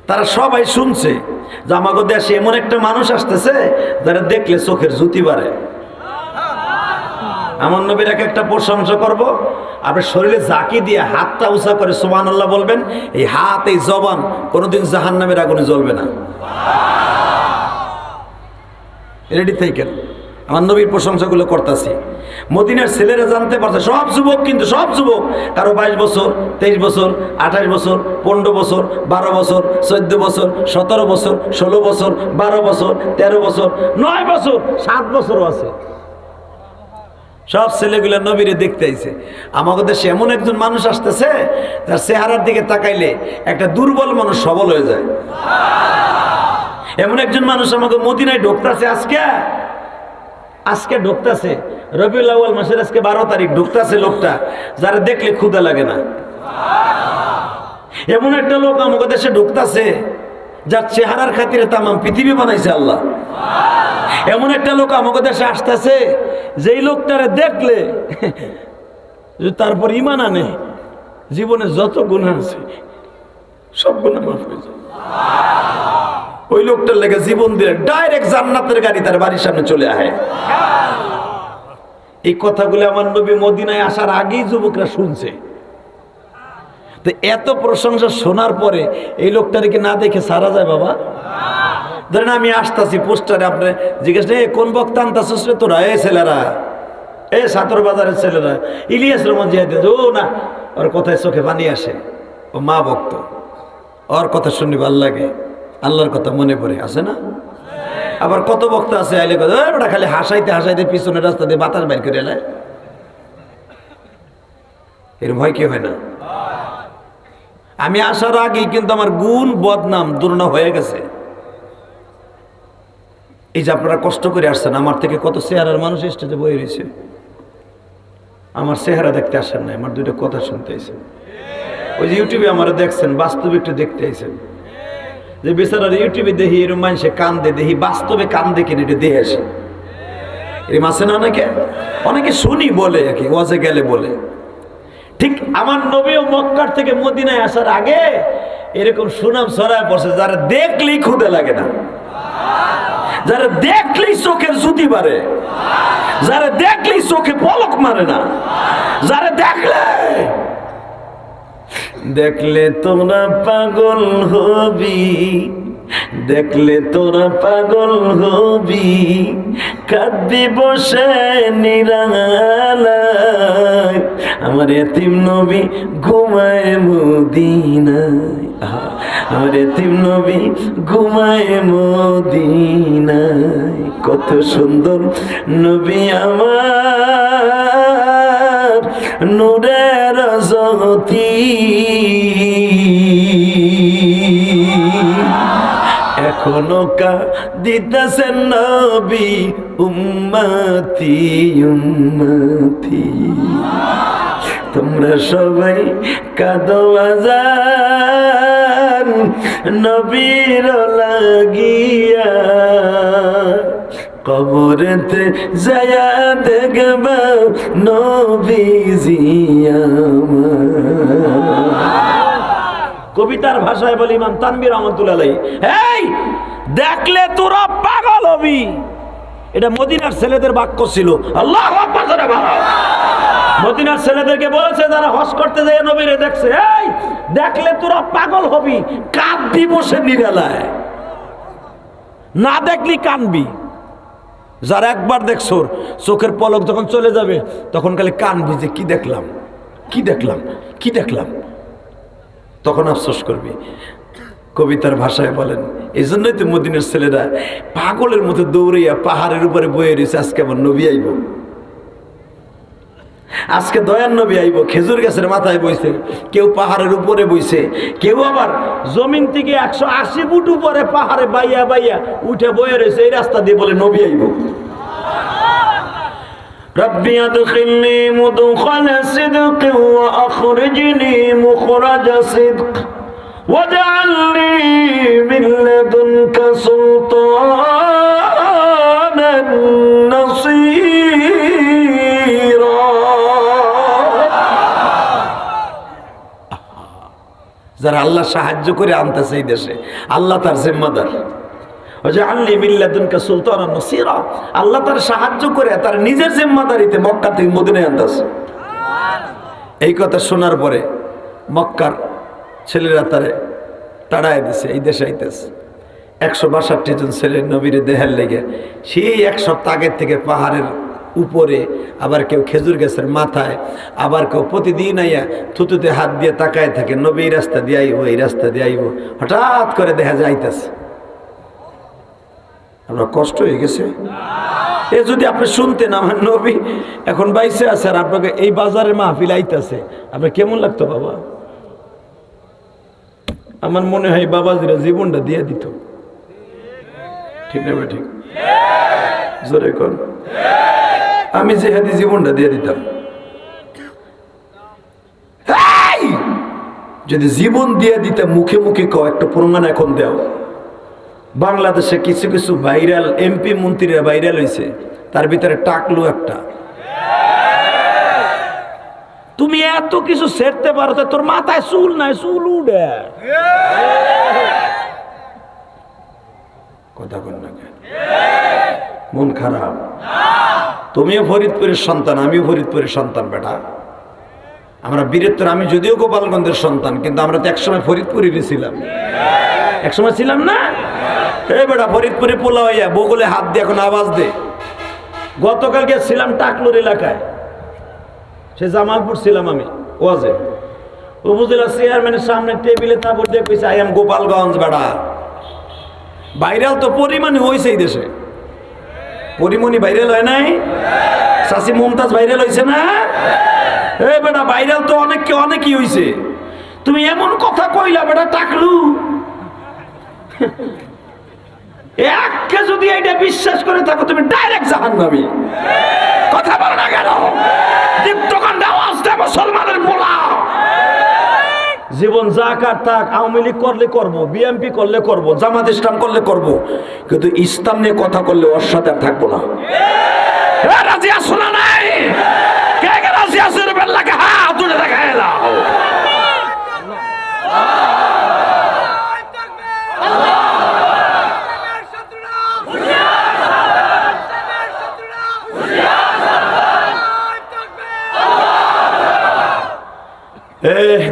তারা সবাই শুনছে যে আমাকে দেশে এমন একটা মানুষ আসতেছে যারা দেখলে চোখের জুতি বাড়ে। আমার নবীর একটা প্রশংসা করব, আপনার শরীরে জাকি দিয়ে হাতটা উঁচা করে সুবহানাল্লাহ বলবেন। এই হাত, এই জবান কোনোদিন জাহান্নামের আগুনে জ্বলবে না। রেডি থাকেন, আমার নবীর প্রশংসাগুলো করতেছি। মদিনার ছেলেরা জানতে পারছে, সব যুবক, কিন্তু সব যুবক, কারো 22 বছর, 23 বছর, 28 বছর, 15 বছর, 12 বছর, 14 বছর, 17 বছর, 16 বছর, 12 বছর, 13 বছর, 9 বছর, 7 বছরও আছে। সব ছেলেগুলো নবীরে দেখতে আইছে। আমাদের দেশে এমন একজন মানুষ আসতেছে যার চেহারার দিকে তাকাইলে একটা দুর্বল মানুষ সবল হয়ে যায়। এমন একজন মানুষ আমাকে মদিনায় ঢুকতেছে, আজকে ঢুকতেছে, রবিউল আউয়াল মাসের আজকে 12 তারিখ ঢুকতেছে লোকটা, যারা দেখলে ক্ষুধা লাগে না। এমন একটা লোক আমাদের দেশে ঢুকতেছে যার চেহারার খাতিরে তামাম পৃথিবী বানাইছে আল্লাহ। এমন একটা লোক আমাদের দেশে আসতেছে যেই লোকটারে দেখলে তারপর ঈমান আনে, জীবনে যত গুনাহ আছে সব গুনাহ মাফ হয়ে যায়। ওই লোকটার লেগে জীবন দিয়ে ডাইরেক্ট জান্নাতের গাড়ি তার বাড়ির সামনে চলে আসে। এই কথাগুলো আমার নবী মদিনায় আসার আগেই যুবকরা শুনছে। তো এত প্রশংসা শোনার পরে এই লোকটাকে না দেখে সারা যায় বাবা? ধরেন আমি আসতেছি, পোস্টারে আপনি জিজ্ঞেস নেই কোন বক্তা আনতাছিস রে তোরা, এই ছেলেরা, এই সাতর বাজারের ছেলেরা, ইলিয়াস রহমান জিহাদি, ও না, ওর কথায় চোখে পানি আসে, ও মা ভক্ত, ওর কথা শুনি ভাল লাগে, আল্লাহর কথা মনে পড়ে, আছে না? আবার কত বক্তা আছে আইলে ওটা খালি হাসাইতে হাসাইতে পিছনের রাস্তা দিয়ে বাতাস বাইর করে এলে, এর ভয় কি হয় না? আমি আসার আগেই কিন্তু আমার গুণ বদনাম দুর্না হয়ে গেছে। এই যে আপনারা কষ্ট করে আসছেন, আমার থেকে কত চেহারার মানুষ স্টেজে বয়ে রয়েছে, আমার চেহারা দেখতে আসেন না, আমার 2টা কথা শুনতে আইছেন। ওই যে ইউটিউবে আমার দেখছেন, বাস্তবে একটু দেখতে আইছেন যে বেচারার ইউটিউবে দেখি এরকম মানুষে কান্দে, দেখি বাস্তবে কান্দে কিনে এটা দেখে আসে। এরকম আছে না অনেকে শুনি বলে আর কি, ওয়াজে গেলে বলে। ঠিক আমার নবীও মক্কার থেকে মদিনায় আসার আগে এরকম সুনাম ছড়ায় পড়ছে, যারা দেখলেই ক্ষুধা লাগে না, যারা দেখলেই চোখের জুতি বাড়ে, যারা দেখলেই চোখে পলক মারে না, যারা দেখলে তোরা পাগল হবি, দেখলে তোরা পাগল হবি, কাঁদবি বসে নিরালায়, আমার এতিম নবী ঘুমায় মদিনায়, আমার এতিম নবী ঘুমায় মদিনায়, কত সুন্দর নবী আমার, নূরের জ্যোতি, এখনো কাঁদিতেছেন নবী, উম্মতি উম্মতি, তোমরা সবাই কাঁদো আজান নবীর লাগিয়া, কবরেতে যায়া দেখবা নবীজি আমার। কবিতার ভাষায় বলি ইমাম তানভীর রহমাতুল্লাহ আলাইহি, এই দেখলে তোরা পাগল হবি, এটা মদিনার ছেলেদের বাক্য ছিল। আল্লাহু আকবার। মদিনার ছেলেদেরকে বলেছে যারা হজ করতে যায় নবীরে দেখছে, এই দেখলে তোরা পাগল হবি, কাঁদবি বসে নিরালায়, না দেখলি কানবি। যারা একবার দেখছো চোখের পলক যখন চলে যাবে তখন খালি কানবি যে কি দেখলাম, কি দেখলাম, কি দেখলাম, তখন আফসোস করবি। কবিতার ভাষায় বলেন, এই জন্যই তো মদিনার ছেলেরা পাগলের মতো দৌড়াইয়া পাহাড়ের উপরে বয়ে রয়েছে, আজকে আমার নবী আইব, আজকে দয়ার নবী আইব। খেজুর গাছের মাথায় বইছে, কেউ পাহাড়ের উপরে বইছে, কেউ আবার জমিন থেকে 180 ফুট উপরে পাহাড়ে বাইয়া বাইয়া উঠে বয়ে রয়েছে, এই রাস্তা দিয়ে বলে নবী আইব। রব্বি আদখিলনি মুদখাল সিদক ওয়া আখরিজনি মুখরাজ সিদক ওয়াজআলনি মিন লাদুনকা সুলতানান নাসীরা। যারা আল্লাহ সাহায্য করে আনতেছে এই দেশে, আল্লাহ তার জিম্মাদার। ওয়াজআলনি মিন লাদুনকা সুলতানান নাসীরা, আল্লাহ তার সাহায্য করে তার নিজের জিম্মাদারিতে মক্কা থেকে মদিনায় আনতেছে। এই কথা শোনার পরে মক্কার ছেলেরা তারে তাড়ায় দিছে, এই দেশে আইতেছে। 162 জন ছেলে নবীরে দেহের লেগে সেই 1 সপ্তাহ আগের থেকে পাহাড়ের উপরে, আবার কেউ খেজুর গাছের মাথায়, আবার কেউ প্রতিদিন আইয়া থুতুতে হাত দিয়ে তাকায় থাকে, নবী এই রাস্তা দিয়ে আইব, এই রাস্তা দিয়ে আইব। হঠাৎ করে দেখা যাইতেছে, আমরা কষ্ট হয়ে গেছে। এ যদি আপনি শুনতেন আমার নবী এখন বাইসে আছে আর আপনাকে এই বাজারের মাহফিল আইতেছে, আপনার কেমন লাগতো বাবা? আমার মনে হয় বাবাজিরা জীবনটা দিয়ে দিত, ঠিক না ঠিক? জোরে কোন, আমি জেহাদি জীবনটা দিয়ে দিতাম। যদি জীবন দিয়ে দিতাম, মুখে মুখে কও, একটা প্রমাণ এখন দেও। বাংলাদেশে কিছু কিছু ভাইরাল এমপি মন্ত্রীরা ভাইরাল হয়েছে, তার ভিতরে টাকলু একটা। তুমি এত কিছু সেরতে পারো, তোর মাথায় চুল নাই, চুল উড়ে। কথা বল না, মন খারাপ? তুমিও ফরিদপুরের সন্তান, আমিও ফরিদপুরের সন্তান বেটা। আমরা বীরেত্তর, আমি যদিও গোপালগঞ্জের সন্তান, কিন্তু আমরা তো একসময় ফরিদপুরেরই ছিলাম, একসময় ছিলাম না? এই বেটা ফরিদপুরে পোলা হইয়া বগলে হাত দিয়ে এখন আওয়াজ দে। গতকাল গেছিলাম টাকলুর এলাকায়, সে জামালপুর ছিলাম আমি ওয়াজে, উপজেলা চেয়ারম্যানের সামনে টেবিলে তারপর দিয়ে কইছে আই এম গোপালগঞ্জ। বেটা ভাইরাল তো পরিমাণে হয়েছে এই দেশে, পরিমণি ভাইরাল হয় নাই? চাচি মমতাজ ভাইরাল হয়েছে না? এই বেটা ভাইরাল তো অনেকই হয়েছে। তুমি এমন কথা কইলা বেটা টাকলু, এককে যদি এটা বিশ্বাস করে থাকো তুমি ডাইরেক্ট জাহান্নামী। কথা বলো না কেন? দীপ্তকণ্ঠে আওয়াজ দে মুসলমানের পোলা। জীবন যাকার থাক, আওয়ামী লীগ করলে করবো, বিএনপি করলে করবো, জামাত ইসলাম করলে করবো, কিন্তু ইসলাম নিয়ে কথা করলে ওর সাথে আর থাকবো না। রাজি আসো না নাই? কে কে রাজি আসো? বেল্লাকে হাত উঠে দেখায় দাও।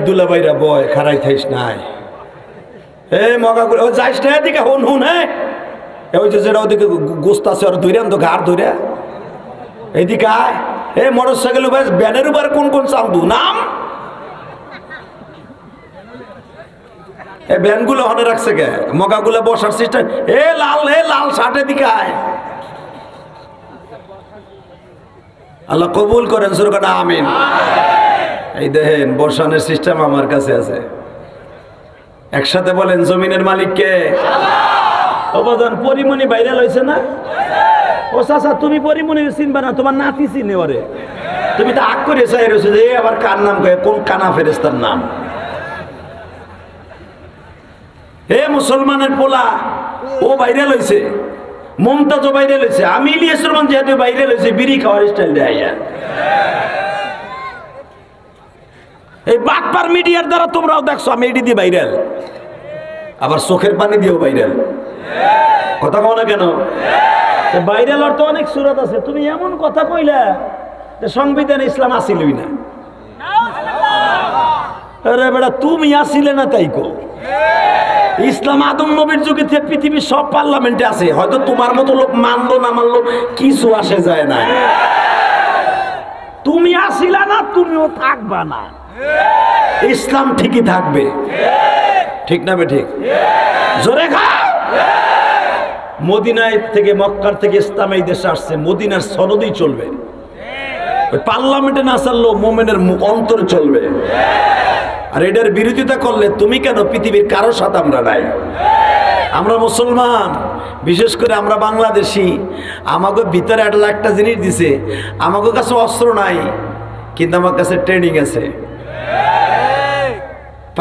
দুলাভাইরা বয় খারাই থাইস নাই, মগা করে যাইস না এদিকে। হুন হুন, হ্যাঁ ওই যে যেটা ওদিকে গোস্ত আছে ওর ধরে তো ঘাড় ধরে এইদিকে আয়। মোটর সাইকেল ব্যানের উপরে কোন কোন চান্দু নাম, ব্যানগুলো হনে রাখছে কে? মগাগুলো বসার সিস্টেম। লাল শার্ট এদিকে আয়। আল্লাহ কবুল করেন, সুরকাটা আমিন। এই দেখেন বসানোর সিস্টেম আমার কাছে আছে। একসাথে বলেন জমিনের মালিক কে? আল্লাহ। পরিমণি ভাইরাল হয়েছে না? ও চাচা তুমি পরিমণির চিনবা না, তোমার নাতি চিনে ওরে। তুমি তো আগ করে চাই রয়েছে যে আবার কার নাম কয়ে, কোন কানা ফেরেস্তার নাম। মুসলমানের পোলা ও ভাইরাল হয়েছে, মমতাজও ভাইরাল হয়েছে, আমি ইলিয়াস রহমান যেহেতু ভাইরাল হয়েছে বিড়ি খাওয়ার স্টাইল দেয়া। এই বাটপার মিডিয়ার দ্বারা তোমরাও দেখছো আমি এটি দিয়ে ভাইরাল, আবার চোখের পানি দিয়েও ভাইরাল। কথা কও না কেন? ভাইরাল অর্থ অনেক সুরত আছে। তুমি এমন কথা কইলা সংবিধানে ইসলাম আসিলই না। আরে বেটা তুমি আসিলে না তাই কো, ইসলাম আদম নবীর যুগে থেকে পৃথিবীর সব পার্লামেন্টে আছে, হয়তো তোমার মতো লোক মানলো না মানলো কিছু আসে যায় না। তুমি আসিলা না, তুমিও থাকবা না, ইসলাম ঠিকই থাকবে। ঠিক না বে ঠিক? জোরে খা। মদিনায় থেকে মক্কার থেকে ইসলাম এই দেশে আসছে, মদিনার সনদই চলবে। ওই পার্লামেন্টে না চাললেও মোমেনের অন্তরে চলবে। আর এটার বিরোধিতা করলে তুমি কেন, পৃথিবীর কারো সাথে আমরা নাই। আমরা মুসলমান, বিশেষ করে আমরা বাংলাদেশি, আমাকে ভিতরে একটা জিনিস দিছে, আমাকে কাছে অস্ত্র নাই কিন্তু আমার কাছে ট্রেনিং আছে।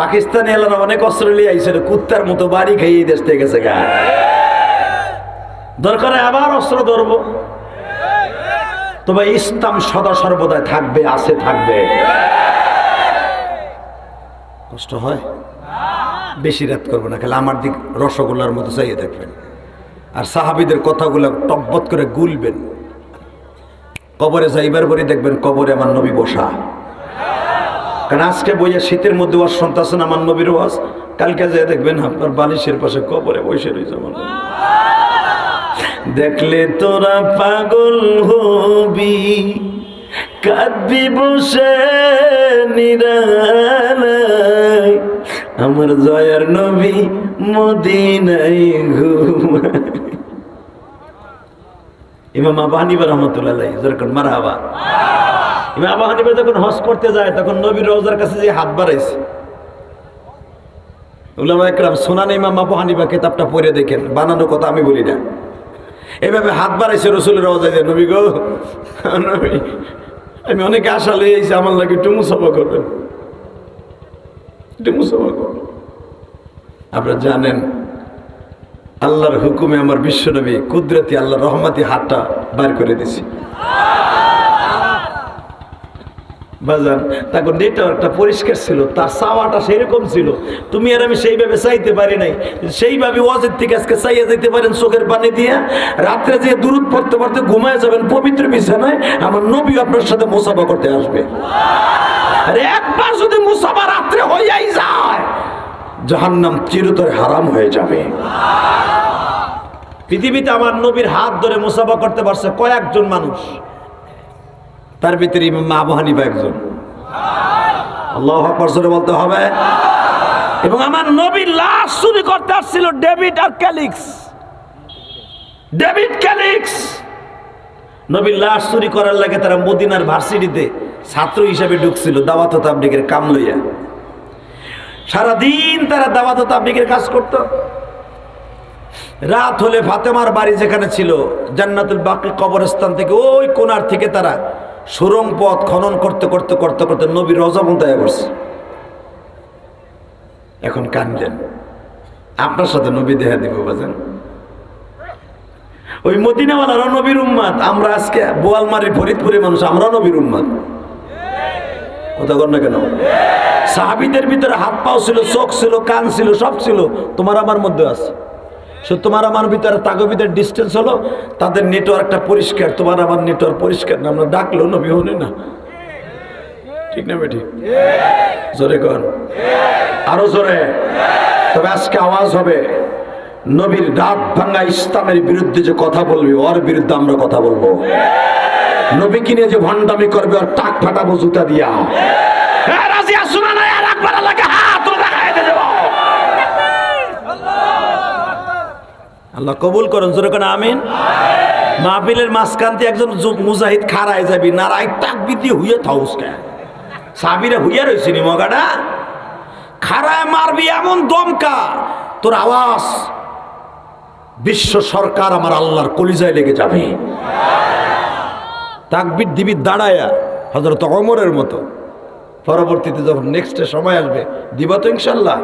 পাকিস্তানি এলাকা অনেক অস্ত্র নিয়ে আইসে, কুত্তার মতো বাড়ি খাইয়ে এই দেশ থেকে গেছে গা। দরকারে আবার অস্ত্র ধরবো। তবে ইসলাম সদা সর্বদাই থাকবে, আছে থাকবে। কষ্ট হয়, বেশি রাত করবো না, খালি আমার দিক রসগোল্লার মতো চাইয়ে দেখবেন। আর সাহাবীদের কথাগুলো টকবত করে গুলবেন। কবরে যাইবার পরে দেখবেন কবরে আমার নবী বসা। কারণ আজকে বইয়া শীতের মধ্যে ওয়াজ শুনতেছেন আমার নবীর ওয়াজ, কালকে যাই দেখবেন আপনার বালিশের পাশে কবরে বসে রয়েছে আমার নবী। দেখলে তোরা পাগল হবি, কাঁদবি বসে নিরালায়, আমার জয়ার নবী মদিনায় ঘুমায়। ইমাম আবু হানিফা রাহমাতুল্লাহ আলাইহি যখন মারহাবা, ইমাম আবু হানিফা যখন হজ করতে যায় তখন নবীর রওজার কাছে যে হাত বাড়াইছে। উলামা ইকরাম সুনান ইমাম আবু হানিফা কিতাবটা পড়ে দেখেন, বানানো কথা আমি বলি না। এভাবে হাত বাড়াইছে রাসূলের রওজায়, যে নবী গো, নবী আমি অনেক আশা লয়ে আইছি, আমার লাগে একটু মুসাফা করবেন, একটু মুসাফা করবেন। আপনারা জানেন আল্লাহর হুকুমে আমার বিশ্বনবী কুদরতি আল্লাহর রহমতি হাতটা বার করে দিছি। বাজান তখন নেটওয়ার্কটা পরিষ্কার ছিল, তার চাওয়াটা সেরকম ছিল, তুমি আর আমি সেইভাবে চাইতে পারি নাই। সেইভাবে ওয়াজের থেকে আজকে চাইয়া যেতে পারেন চোখের পানি দিয়ে, রাত্রে যে দুরূদ পড়তে পড়তে ঘুমায় যাবেন পবিত্র বিছানায়, আমার নবী আপনার সাথে মুসাফা করতে আসবে। আর একবার যদি মুসাফা রাত্রে হইয়াই যায়, জাহান্নাম চিরতরে হারাম হয়ে যাবে। পৃথিবীতে আমার নবীর হাত ধরে মুসাফা করতে পারছে কয়েকজন মানুষ, তার ভিতরে ইমাম আবু হানিফা একজন। আল্লাহু আকবার জোরে বলতে হবে। এবং আমার নবীর লাশ চুরি করতে আসছিল ডেভিড আর ক্যালিক্স। ডেভিড ক্যালিক্স নবীর লাশ চুরি করার লাগে তারা মদিনার ভার্সিটিতে ছাত্র হিসাবে ঢুকছিল, দাওয়াত ও তাবলীগের কাম লইয়া। সারাদিন তারা দাওয়াত ও তাবলীগের কাজ করত। রাত হলে ফাতেমার বাড়ি যেখানে ছিল জান্নাতুল বাকি কবরস্থান থেকে ওই কোণার থেকে তারা সুরঙ্গ পথ খনন করতে করতে করতে করতে নবীর রওজা পর্যন্ত করছে। এখন কান্দেন, আপনার সাথে নবী দেখা দিব বাজান। ওই মদিনাওয়ালারা নবীর উম্মত, আমরা আজকে বোয়ালমারির ফরিদপুরের মানুষ, আমরা নবীর উম্মত। কথা কর না কেন? সাহাবীদের ভিতরে হাত পাও ছিল, চোখ ছিল, কান ছিল, সব ছিল, তোমার আমার মধ্যে আছে। সে তোমার আমার ভিতরে তাগবিদের ডিস্টেন্স হলো, তাদের নেটওয়ার্কটা পরিষ্কার, তোমার আমার নেটওয়ার্ক পরিষ্কার না, আমরা ডাকলেও নবী হনে না। ঠিক না বেটি? জোরে কর, আরো জোরে। তবে আজকে আওয়াজ হবে, নবীর রাত ভাঙা ইসলামের বিরুদ্ধে যে কথা বলবে ওর বিরুদ্ধে আমরা কথা বলবো। নবী কিনে যে ভণ্ডামি করবে ওর টাক ফাটাবো জুতা দিয়া। রাজি আসো না? আর একবার লাগে হাত লাগাই দেব। আল্লাহ কবুল করুন, জোরে কোন আমিন। মাহফিলের মাঝখানতে একজন মুজাহিদ খাড়ায় যাবি, নারাই তাকবীর দিয়ে হুইয়া থাউসকে সাবিরা হুইয়া রয়েছে নি মগাটা, খাড়ায় মারবি এমন দমকা তোর আওয়াজ বিশ্ব সরকার আমার আল্লাহর কলিজায় লেগে যাবে। তাকবীর দিবি দাঁড়ায়া হযরত ওমরের মতো। পরবর্তীতে যখন নেক্সটে সময় আসবে দিবা তো ইনশাল্লাহ।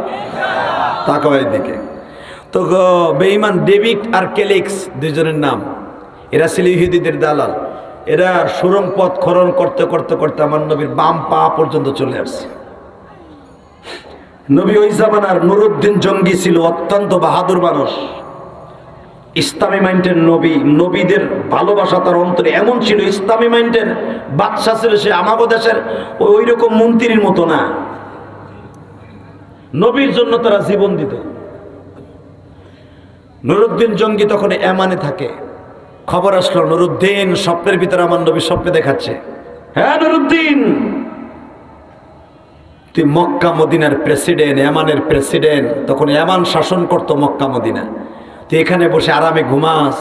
তাকাওয়ার দিকে তো বেঈমান ডেভিড আর ক্যালিক্স দুজনের নাম, এরা ছিল ইহুদিদের দালাল। এরা সুরঙ্গ পথ খনন করতে করতে করতে আমার নবীর বাম পা পর্যন্ত চলে আসছে। নবী ওই জামানার নুরুদ্দিন জঙ্গি ছিল, অত্যন্ত বাহাদুর মানুষ। ইসলামী মাইন্ডের নবী, নবীদের ভালোবাসা তার অন্তরে এমন ছিল। ইসলামী মাইন্ডের বাদশা ছিল সে, আমাগো দেশের ওই রকম মন্ত্রীর মতো না। নবীর জন্য তারা জীবন দিত। নুরুদ্দিন জঙ্গি তখন এমানে থাকে। খবর আসলো নুরুদ্দিন স্বপ্নের ভিতরে আমার নবী স্বপ্নে দেখাচ্ছে, হ্যাঁ নুরুদ্দিন, তুই মক্কা মদিনার প্রেসিডেন্ট, এমানের প্রেসিডেন্ট। তখন এমান শাসন করতো মক্কা মদিনা। তুই এখানে বসে আরামে ঘুমাস,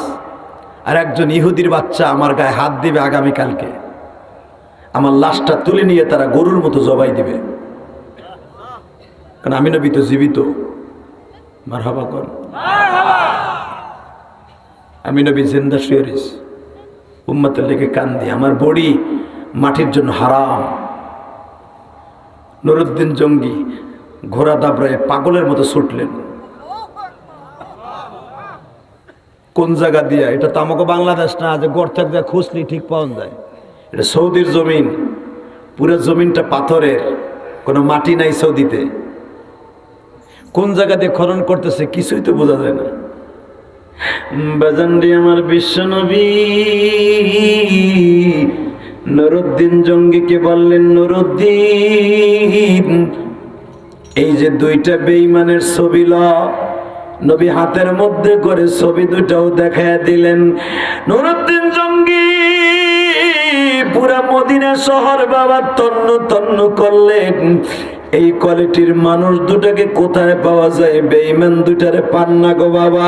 আর একজন ইহুদির বাচ্চা আমার গায়ে হাত দিবে আগামীকালকে, আমার লাশটা তুলে নিয়ে তারা গরুর মতো জবাই দিবে, কারণ আমি নবী তো জীবিত। মারহাবা কর, আমি নবী জিন্দা শুয়ে রয়েছি, উম্মতের লেগে কান্দি, আমার বডি মাটির জন্য হারাম। নুরুদ্দিন জঙ্গি ঘোড়া দাবড়ায় পাগলের মতো ছুটলেন। কোন জায়গা দিয়া? এটা তো আমাকে বাংলাদেশ না যে গড় থেকে খুঁজলি ঠিক পাওয়া যায়। এটা সৌদির জমিন, পুরো জমিনটা পাথরের, কোনো মাটি নাই সৌদিতে। কোন জায়গা দিয়ে খনন করতেছে কিছুই তো বোঝা যায় না। বাজানডি আমার বিশ্ব নবী নুরুদ্দিন জঙ্গিকে বললেন, নুরুদ্দিন, এই যে দুইটা বেঈমানের ছবি ল। নবী হাতের মধ্যে করে ছবি দুটাও দেখায় দিলেন। নুরুদ্দিন জঙ্গি পুরা মদিনা শহর বাবা তন্ন তন্ন করলেন, এই কোয়ালিটির মানুষ দুটাকে কোথায় পাওয়া যায়? বেঈমান দুটারে পান না গো বাবা।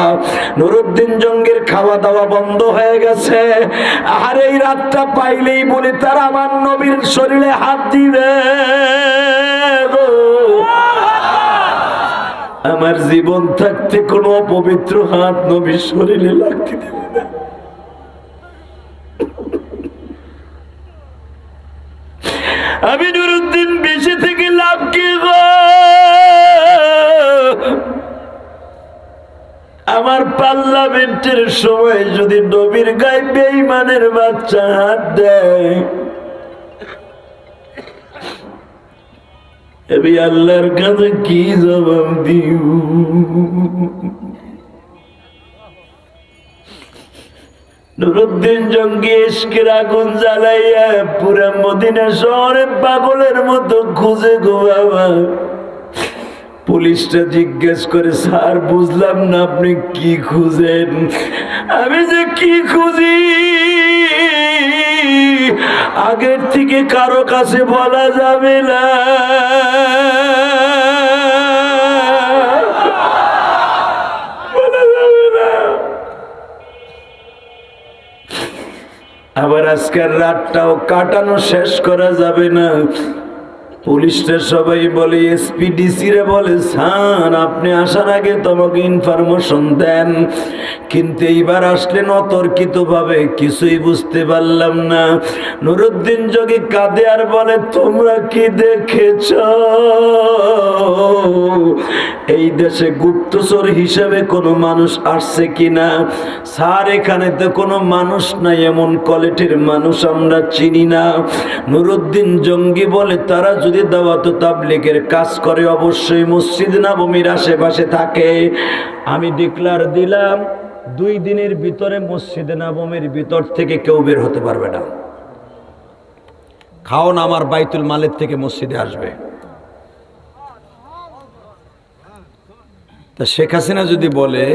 নুরুদ্দিন জঙ্গির খাওয়া দাওয়া বন্ধ হয়ে গেছে। আর এই রাতটা পাইলেই বলে তারা আমার নবীর শরীরে হাত দিবে। আমার জীবন থাকতে কোনো অপবিত্র হাত নবীর শরীরে লাগতে দেবে না। আমি নুরুদ্দিন বেঁচে থেকে লাভ কি গো? আমার পার্লামেন্টের সময় যদি নবীর গায়ে বেঈমানের বাচ্চা হাত দেয়, আমি আল্লাহর কাছে কি জবাব দিব? নুরুদ্দিন জঙ্গি ইশকের আগুন জ্বালাইয়া পুরা মদিনা শহরে পাগলের মতো খুঁজে গো বাবা। পুলিশটা জিজ্ঞেস করে, স্যার বুঝলাম না আপনি কি খুঁজেন? আমি যে কি খুঁজি আগের থেকে কারো কাছে বলা যাবে না। আবার আজকের রাতটাও কাটানো শেষ করা যাবে না। পুলিশরা সবাই বলে, এসপিডিসি রে বলে, স্যার আপনি আসার আগে তোমাকে ইনফরমেশন দেন, কিন্তু এইবার আসলেন অতর্কিত ভাবে, কিছুই বুঝতে পারলাম না। নুরুদ্দিন জঙ্গি কাঁদে আর বলে, তোমরা কি দেখেছ এই দেশে গুপ্তচর হিসেবে কোনো মানুষ আসছে কিনা? স্যার এখানে তো কোনো মানুষ নাই, এমন কোয়ালিটির মানুষ আমরা চিনি না। নুরুদ্দিন জঙ্গি বলে, তারা যদি দাওয়াত তাবলীগের কাজ করে অবশ্যই মসজিদ নববীর আশেপাশে থাকে। আমি ডিক্লার দিলাম 2 দিনের ভিতরে মসজিদ নববীর ভিতর থেকে কেউ বের হতে পারবে না। খাওন আমার বাইতুল মালের থেকে মসজিদে আসবে। তা শেখ হাসিনা যদি বলে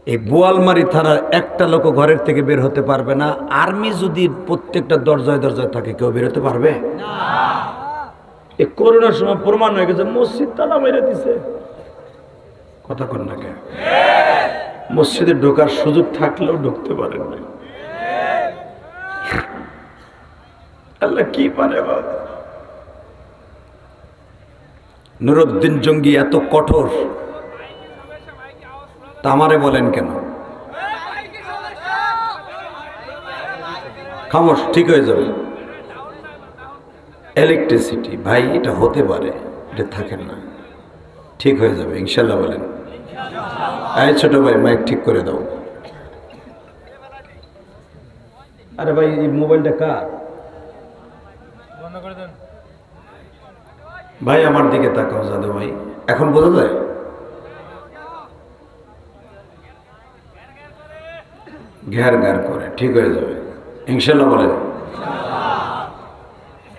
এই বোয়ালমারি থানার একটা লোক ঘরের থেকে বের হতে পারবে না, আর্মি যদি প্রত্যেকটা দরজায় দরজায় থাকে কেউ বের হতে পারবে না? এই করোনার সময় প্রমাণ হয়ে গেছে, মসজিদ তালা মেরে দিছে। কথা কন না কেন? মসজিদে ঢোকার সুযোগ থাকলেও ঢুকতে পারেন না। আল্লাহ কি পারে বাবা। নুরুদ্দিন জঙ্গি এত কঠোর, তা আমারে বলেন কেন? খামোশ, ঠিক হয়ে যাবে। ইলেকট্রিসিটি ভাই, এটা হতে পারে, এটা থাকেন না, ঠিক হয়ে যাবে ইনশাল্লাহ বলেন। আয় ছোট ভাই, মাইক ঠিক করে দাও। আরে ভাই এই মোবাইলটা কার? ভাই আমার দিকে তাকাও জাদু ভাই, এখন বোঝা যায়? ঘ্যার ঘ্যার করে, ঠিক হয়ে যাবে ইনশাল্লাহ বলেন।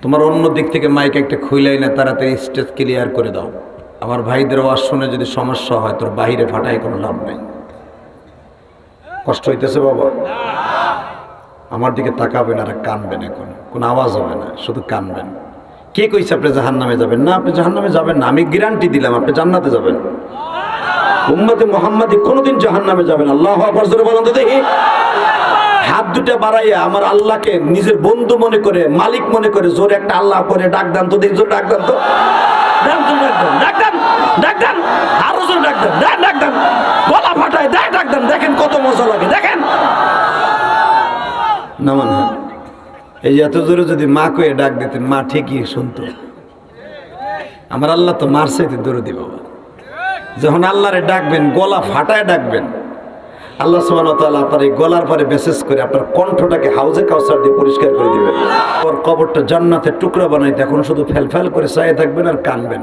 তোমার অন্য দিক থেকে মাইক একটা খুইলাই না, তাড়াতাড়ি স্টেজ ক্লিয়ার করে দাও। আমার ভাইদের ওয়াজ শুনে যদি সমস্যা হয় তোর বাহিরে ফাটাই কোনো লাভ নেই। কষ্ট হইতেছে বাবা? আমার দিকে তাকাবেন আর কানবেন, এখন কোনো আওয়াজ হবে না, শুধু কানবেন। কে কইছে আপনি জাহান্নামে যাবেন না? আপনি জাহান্নামে যাবেন না, আমি গ্যারান্টি দিলাম আপনি জান্নাতে যাবেন। উম্মতে মুহাম্মাদি কোনোদিন জাহান্নামে যাবেন। আল্লাহু আকবার জোরে বলেন তো দেখি। হাত দুটো বাড়াইয়া আমার আল্লাহকে নিজের বন্ধু মনে করে, মালিক মনে করে জোরে একটা আল্লাহ করে ডাক দেন তো দেখি, জোরে ডাক দেন তো, ডাক দেন, আরো জোরে ডাক দেন, গলা ফাটায় ডাক দেন, দেখেন কত মজা লাগে, দেখেন না মানে। এই এত জোরে যদি মা কয়ে ডাক দিতেন, মা ঠিকই শুনতো। আমার আল্লাহ তো মার চাইতে দরদি বাবা। যখন আল্লাহরে ডাকবেন গলা ফাটায় ডাকবেন, আল্লাহ সুবহানাহু ওয়া তাআলা আপনার এই গলার পরে মেসেজ করে আপনার কণ্ঠটাকে হাউজে কাউসার দিয়ে পরিষ্কার করে দিবেন। ওর কবরটা জান্নাতের টুকরা বানাইতে এখন শুধু ফেলফেল করে চাইয়ে থাকবেন আর কানবেন।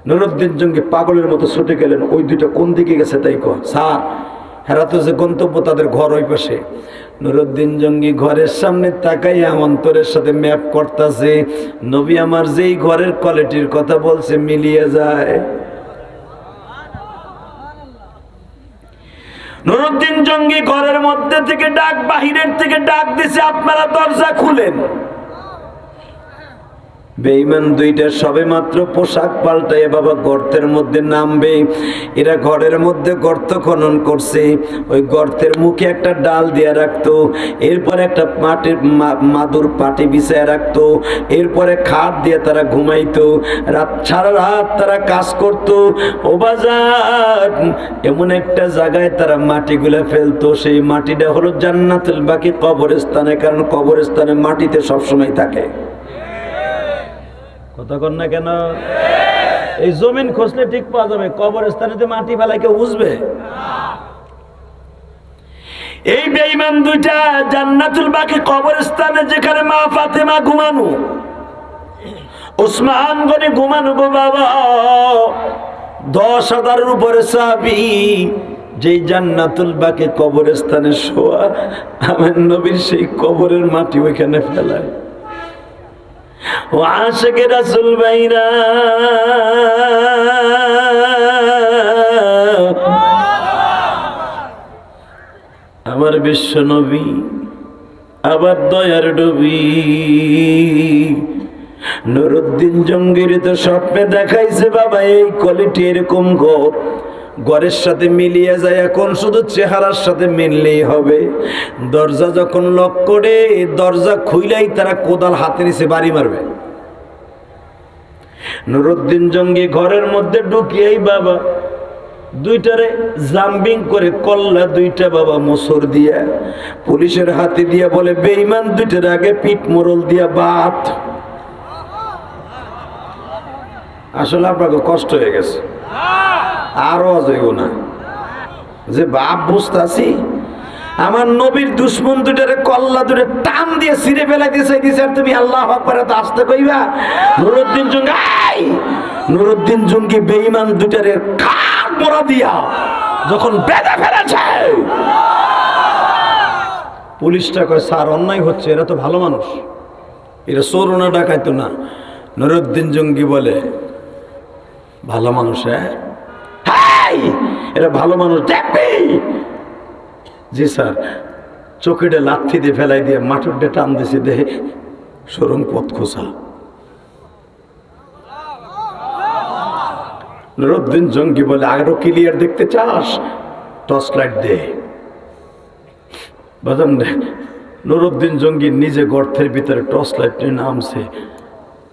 নুরুদ্দিন জঙ্গি পাগলের মতো ছুটে গেলেন। ওই দুইটা কোন দিকে গেছে তাই কো স্যার, হেরা তো যে গন্তব্য তাদের ঘর ওই পাশে। নুরুদ্দিন জঙ্গি ঘরের সামনে তাকাইয়া অন্তরের সাথে ম্যাপ করতেছে, নবী আমার যেই ঘরের কোয়ালিটির কথা বলছে মিলিয়ে যায়। নুরুদ্দিন জঙ্গি ঘরের মধ্যে থেকে ডাক, বাহিরের থেকে ডাক দিছে, আপনারা দরজা খুলেন। বেঈমান দুইটা সবে মাত্র পোশাক পাল্টায় বাবা গর্তের মধ্যে নামবে। এরা ঘরের মধ্যে গর্ত খনন করছে, ওই গর্তের মুখে একটা ডাল দিয়ে রাখতো, এরপর একটা মাটির মাদুর পাটি বিছায় রাখতো, এরপরে খাট দিয়ে তারা ঘুমাইতো। সারা রাত তারা কাজ করতো। ও বাজার, এমন একটা জায়গায় তারা মাটিগুলা ফেলতো, সেই মাটিটা হলো জান্নাতুল বাকি কবরস্থানে, কারণ কবরস্থানে মাটিতে সবসময় থাকে। কথা কন না কেন? এই জমিন খসলে ঠিক পাওয়া যাবে, কবরস্থানে মাটি ফেলায় কেউ বুঝবে? এই বেঈমান দুইটা জান্নাতুল বাকি কবরস্থানে, যেখানে মা ফাতেমা ঘুমানো, ওসমান গনি ঘুমানো গো বাবা, 10,000-এর উপরে সাহাবী, যেই জান্নাতুল বাকি কবরস্থানে শোয়া, আমার নবীর সেই কবরের মাটি ওইখানে ফেলায়। ও আশিকে রাসূল ভাইরা, আমার বিশ্ব নবী, আবার দয়ার নবী নুরুদ্দিন জঙ্গির তো স্বপ্নে দেখাইছে বাবা এই কোয়ালিটি এরকম ঘর, ঘরের সাথে মিলিয়ে যায়। এখন শুধু চেহারার সাথে মিললেই হবে। দরজা যখন লক করে, দরজা খুইলাই তারা কোদাল হাতে নিচে বাড়ি মারবে। নুরুদ্দিন জঙ্গি ঘরের মধ্যে ঢুকিয়েই বাবা দুইটারে জাম্পিং করে কল্লা দুইটা বাবা মোসর দিয়া পুলিশের হাতে দিয়া বলে, বেঈমান দুইটার আগে পিঠ মোড়ল দিয়া বাত। আসলে আপনাকে কষ্ট হয়ে গেছে, আরো যাইব না যে বাপ বুঝতাছি। আমার নবীর দুশ্মন দুটারে কল্লা দুটো টান দিয়ে ছিঁড়ে ফেলাই দিয়েছে, আর তুমি আল্লাহু আকবার তো আসতে কইবা? নুরুদ্দিন জঙ্গি, নুরুদ্দিন জঙ্গি বেঈমান দুটারে কার মোড়া দিয়া যখন বেঁধে ফেলেছে, পুলিশটা কয় স্যার অন্যায় হচ্ছে, এরা তো ভালো মানুষ, এরা চোর না ডাকাইতো না। নুরুদ্দিন জঙ্গি বলে, ভালো মানুষ? হ্যাঁ, এরা ভালো মানুষ দেখবি? জি স্যার। চোখেটা লাথি দিয়ে ফেলাই দিয়ে মাঠুরটা টান দিছি, দেহে সরম পথ খোসা। নুরুদ্দিন জঙ্গি বলে, আরো ক্লিয়ার দেখতে চাস? টর্চ লাইট দে। বাজান দে। নুরুদ্দিন জঙ্গি নিজে গর্তের ভিতরে টর্চ লাইট নিয়ে নামছে।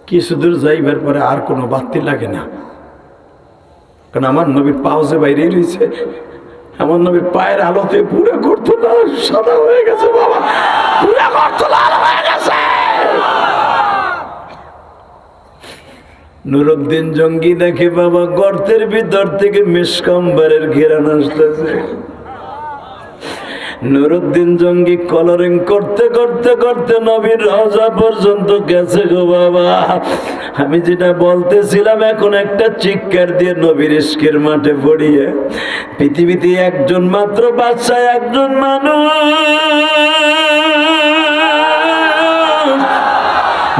কিছু দূর যাইবার পরে আর কোনো বাতি লাগে না, কারণ আমার নবীর পাও যে বাইরেই রয়েছে। আমার নবীর পায়ের আলোতে পুরো গর্ত লাল সাদা হয়ে গেছে বাবা, পুরো গর্ত লাল হয়ে গেছে। নুরুদ্দিন জঙ্গি দেখে বাবা গর্তের ভিতর থেকে মিসকাম্বারের ঘেরান আসতেছে। নুরুদ্দিন জঙ্গি কলারিং করতে করতে করতে নবীর রওজা পর্যন্ত গেছে গো বাবা। আমি যেটা বলতেছিলাম, এখন একটা চিৎকার দিয়ে নবীর ইশকের মাঠে পড়িয়ে পৃথিবীতে একজন মাত্র বাদশা, একজন মানুষ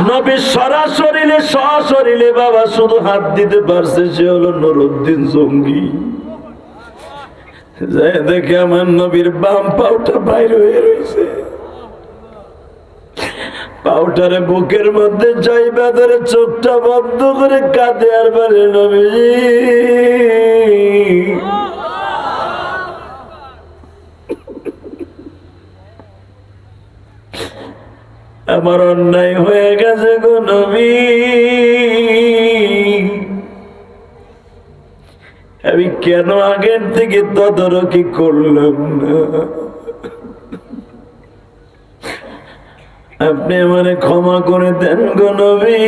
নবী সশরীরে বাবা শুধু হাত দিতে পারছে, সে হলো নুরুদ্দিন জঙ্গি। যাই দেখে আমার নবীর বাম পাউটা বাইরে হয়ে রয়েছে, পাউটারে বুকের মধ্যে চাইবা ধরে চোখটা বন্ধ করে কাঁদে আর বলে, নবী আমার অন্যায় হয়ে গেছে গো নবী, আমি কেন আগের থেকে তদারকি করলাম না? আপনি আমারে ক্ষমা করে দেন গো নবী।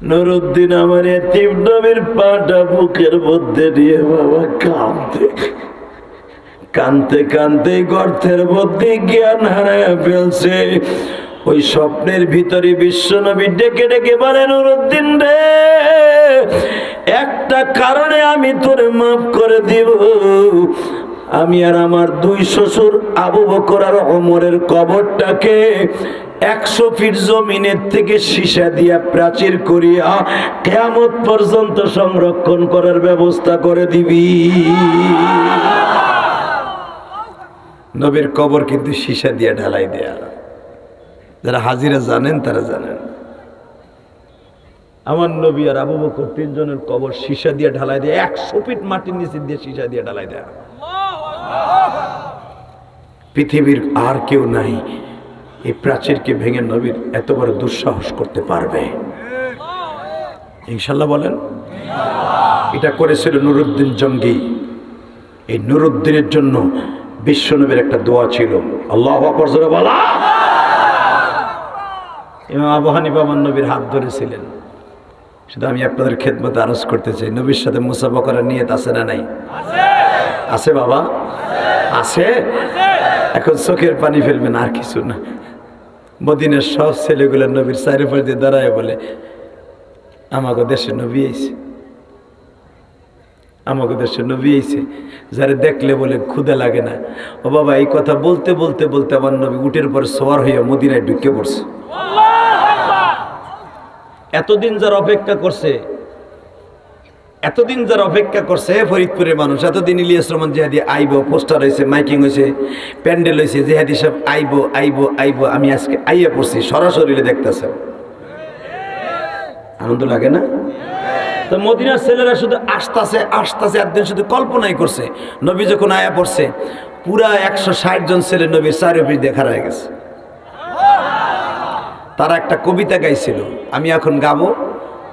নুরুদ্দিন আমার এতিম নবীর পাটা বুকের মধ্যে দিয়ে বাবা কানতে কানতে গর্তের মধ্যে জ্ঞান হারায় ফেলছে। ওই স্বপ্নের ভিতরে বিশ্বনবী ডেকে ডেকে বলে, নুরুদ্দিন রে, একটা কারণে আমি তোরে মাফ করে দিব। আমি আর আমার দুই শ্বশুর আবু বকর আর ওমরের কবরটাকে 100 ফিট জমিনের থেকে সীসা দিয়া প্রাচীর করিয়া কিয়ামত পর্যন্ত সংরক্ষণ করার ব্যবস্থা করে দিবি। নবীর কবর কিন্তু সীসা দিয়ে ঢালাই দেয়া, যারা হাজিরা জানেন তারা জানেন। আমার নবী আর আবু বকর তিনজনের কবর সীসা দিয়ে ঢালাই দেয়া, 100 ফিট মাটির নিচে দিয়ে সীসা দিয়ে ঢালাই দেয়া। পৃথিবীর আর কেউ নাই এই প্রাচীরকে ভেঙে নবীর এত বড় দুঃসাহস করতে পারবে, ইনশাল্লাহ বলেন। এটা করেছিল নুরুদ্দিন জঙ্গি। এই নুরুদ্দিনের জন্য বিশ্বনবীর একটা দোয়া ছিল, আল্লাহু আকবার জোরে বলা। ইমাম আবু হানিফা আমার নবীর হাত ধরেছিলেন। শুধু আমি আপনাদের খেদমতে আরজ করতে চাই, নবীর সাথে মুসাফা করার নিয়ত আছে না নাই? আছে বাবা, আছে। এখন চোখের পানি ফেলবেন, আর কিছু না। মদিনার সব ছেলেগুলো নবীর চারিপাশ দিয়ে দাঁড়ায় বলে, আমাকে দেশে নবী আইছে, আমাকে দেশে নবী আইছে। যারা দেখলে বলে ক্ষুদা লাগে না। ও বাবা, এই কথা বলতে বলতে বলতে আমার নবী উটের পর সওয়ার হইয়া মদিনায় ঢুকে পড়ছে। এতদিন যারা অপেক্ষা করছে, ফরিদপুরের মানুষ, এতদিন ইলিয়াস রহমান জিহাদি আইব, পোস্টার হয়েছে, মাইকিং হয়েছে, প্যান্ডেল হয়েছে, জিহাদি সব আইব আইব আইব। আমি আজকে আইয়া পড়ছি, সরাসরি দেখতেছে, আনন্দ লাগে না? তো মদিনার ছেলেরা শুধু আসতেছে, একদিন শুধু কল্পনাই করছে। নবী যখন আয়া পড়ছে, পুরা 160 জন ছেলে নবীর চারিপাশ দিয়ে খাড়া হয়ে গেছে। তারা একটা কবিতা গাইছিল, আমি এখন গাবো,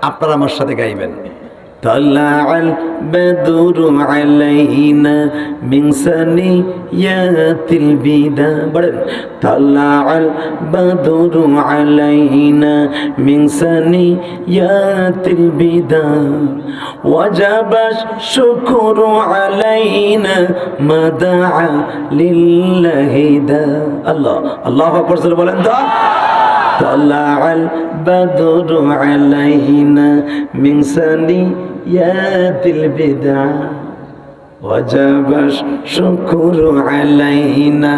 আপনারা আমার সাথে গাইবেন। طلع البدر علينا من ثنيات البدر طلع البدر علينا من ثنيات البدر وجب الشكر علينا ما دعا لله دا الله أكبر বলেন তো طلع البدر علينا من ثنيات البدع وجب الشكر علينا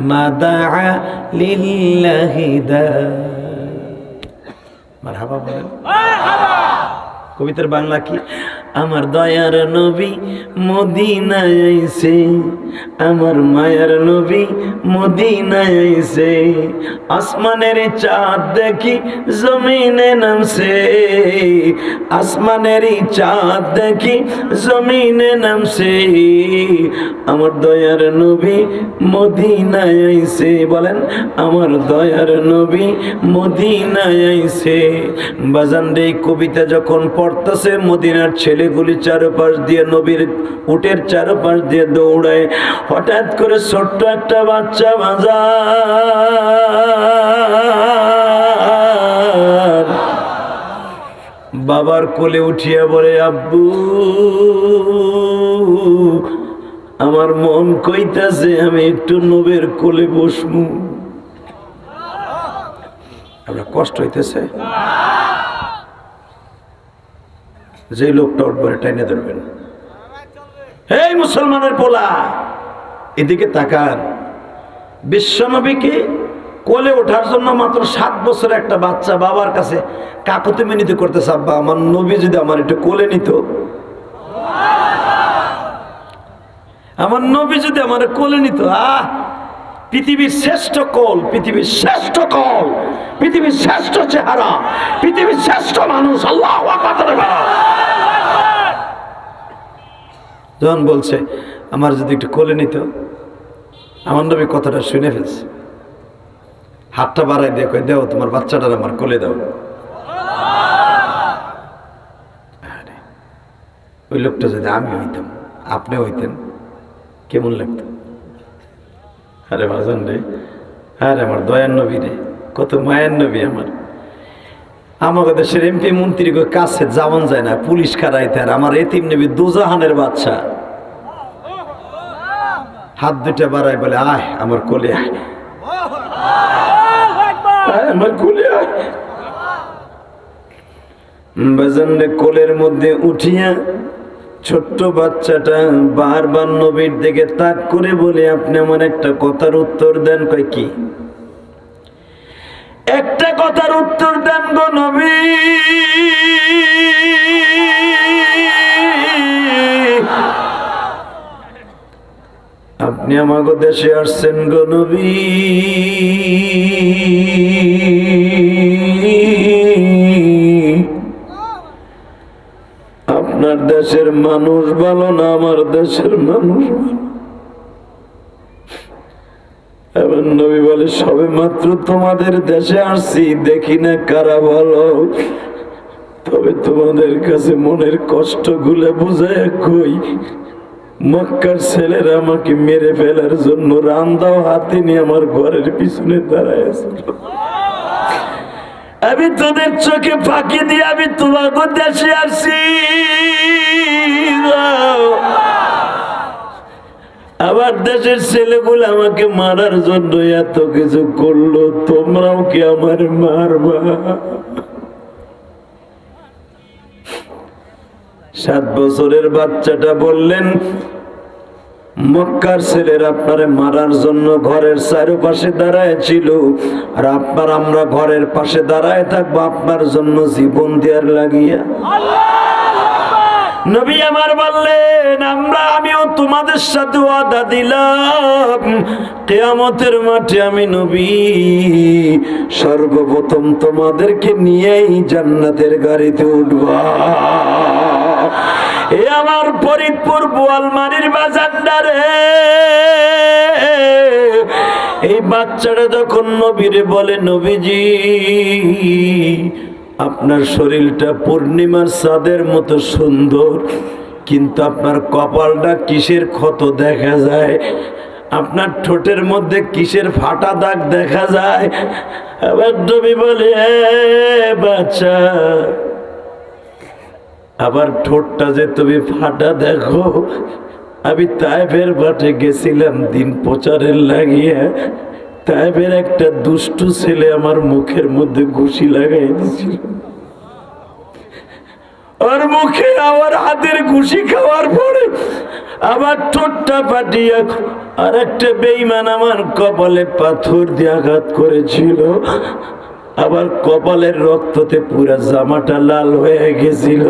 ما دعا لله دا مرحبا বলেন। কবিতার বাংলা কি? আমার দয়ার নবী মদিনায় আইছে, আমার মায়ার নবী মদিনায় আইছে, আসমানের চাঁদ দেখি জমিনে নামছে, আসমানের চাঁদ দেখি জমিনে নামছে, আমার দয়ার নবী মদিনায় আইছে। বলেন, আমার দয়ার নবী মদিনায় আইছে। বাজান রে, কবিতা যখন পড়তেছে, মদিনার ছেলেগুলি চারপাশ দিয়ে নবীর উটের চারপাশ দিয়ে দৌড়ায়। হঠাৎ করে ছোট্ট একটা বাচ্চা বাজার বাবার কোলে উঠিয়া বলে, আব্বু আমার মন কইতাছে আমি একটু নবীর কোলে বসমু। আমরা কষ্ট হইতেছে, যে লোকটা উঠবারে টাইনে ধরবেন। এই মুসলমানের পোলা, এদিকে তাকান। বিশ্বনবীকে কোলে ওঠার জন্য মাত্র 7 বছর একটা বাচ্চা বাবার কাছে কাকুতি মিনতি করতেছে, আব্বা আমার নবী যদি আমার একটু কোলে নিত, আমার নবী যদি আমার কোলে নিত। পৃথিবীর শ্রেষ্ঠ কোল, পৃথিবীর শ্রেষ্ঠ কোল, পৃথিবীর শ্রেষ্ঠ চেহারা, পৃথিবীর শ্রেষ্ঠ মানুষ। আল্লাহু আকবার। যখন বলছে আমার যদি একটু কোলে নিত, আমার নবী কথাটা শুনে ফেলছে, হাতটা বাড়াই দিয়ে কই, দেও তোমার বাচ্চাটার আমার কোলে দাও। ওই লোকটা যদি আমি হইতাম, আপনি হইতেন, কেমন লাগতো? আরে বাজান রে, আরে আমার দয়ার নবী রে, কত মায়ের নবী আমার। আমাদের দেশের এমপি মন্ত্রী কাছে যাওয়ান যায় না, পুলিশ খারাইতে। আর আমার এতিম নবী দুজাহানের বাচ্চা হাত দুটা বাড়াই বলে, আয় আমার কোলে আয়, আমার কোলে আয়। বাজান রে, কোলের মধ্যে উঠিয়া ছোট্ট বাচ্চাটা বারবার নবীর দিকে তাক করে বলে, আপনি আমার একটা কথার উত্তর দেন। কয় কি? একটা কথার উত্তর দেন গো নবী। আপনি আমাকে দেশে আসছেন গো নবী, আপনার দেশের মানুষ ভালো না আমার দেশের মানুষ ভালো? এবার নবী বলে, সবে মাত্র তোমাদের দেশে আসছি, দেখি না কারা ভালো, তবে তোমাদের কাছে মনের কষ্ট গুলো বুঝায় কই, মক্কার ছেলেরা আমাকে মেরে ফেলার জন্য রান্দাও হাতে নিয়ে আমার ঘরের পিছনে দাঁড়ায় আছে। আমি তোদের চোখে ফাঁকি দিয়ে আমি তোমাকে দেশে আসছি। আবার দেশের ছেলেগুলো আমাকে মারার জন্য এত কিছু করলো, তোমরাও কি আমার মারবা? 7 বছরের বাচ্চাটা বললেন, মক্কার ছেলের আপনারে মারার জন্য ঘরের চারপাশে দাঁড়ায় ছিল, আর আপনার আমরা ঘরের পাশে দাঁড়ায় থাকবো আপনার জন্য জীবন দেওয়ার লাগিয়া। নবী আমার বললেন, আমিও তোমাদের সাথে ওয়াদা দিলাম, কিয়ামতের মাঠে আমি নবী সর্বপ্রথম তোমাদেরকে নিয়েই জান্নাতের গাড়িতে উঠবা। এ আমার ফরিদপুর বোয়ালমারির বাজান্ডারে, এই বাচ্চাটা যখন নবীরে বলে, নবীজি আপনার শরীরটা পূর্ণিমার চাঁদের মতো সুন্দর, কিন্তু আপনার কপালটা কিসের ক্ষত দেখা যায়, আপনার ঠোঁটের মধ্যে কিসের ফাটা দাগ দেখা যায়। আবার নবী বলে, বাচ্চা আবার ঠোঁটটা যে তুমি ফাটা দেখো, আমি তায়েফের মাঠে গেছিলাম দিন প্রচারের লাগিয়ে, তায়েফের একটা দুষ্টু ছেলে আমার মুখের মধ্যে ঘুষি লাগাই দিছিল, ওর মুখে আমার হাতের ঘুষি খাওয়ার পরে আমার ঠোঁটটা ফাটিয়া, আর একটা বেঈমান আমার কপালে পাথর দিয়ে আঘাত করেছিল, আবার কপালের রক্ততে পুরা জামাটা লাল হয়ে গেছিল।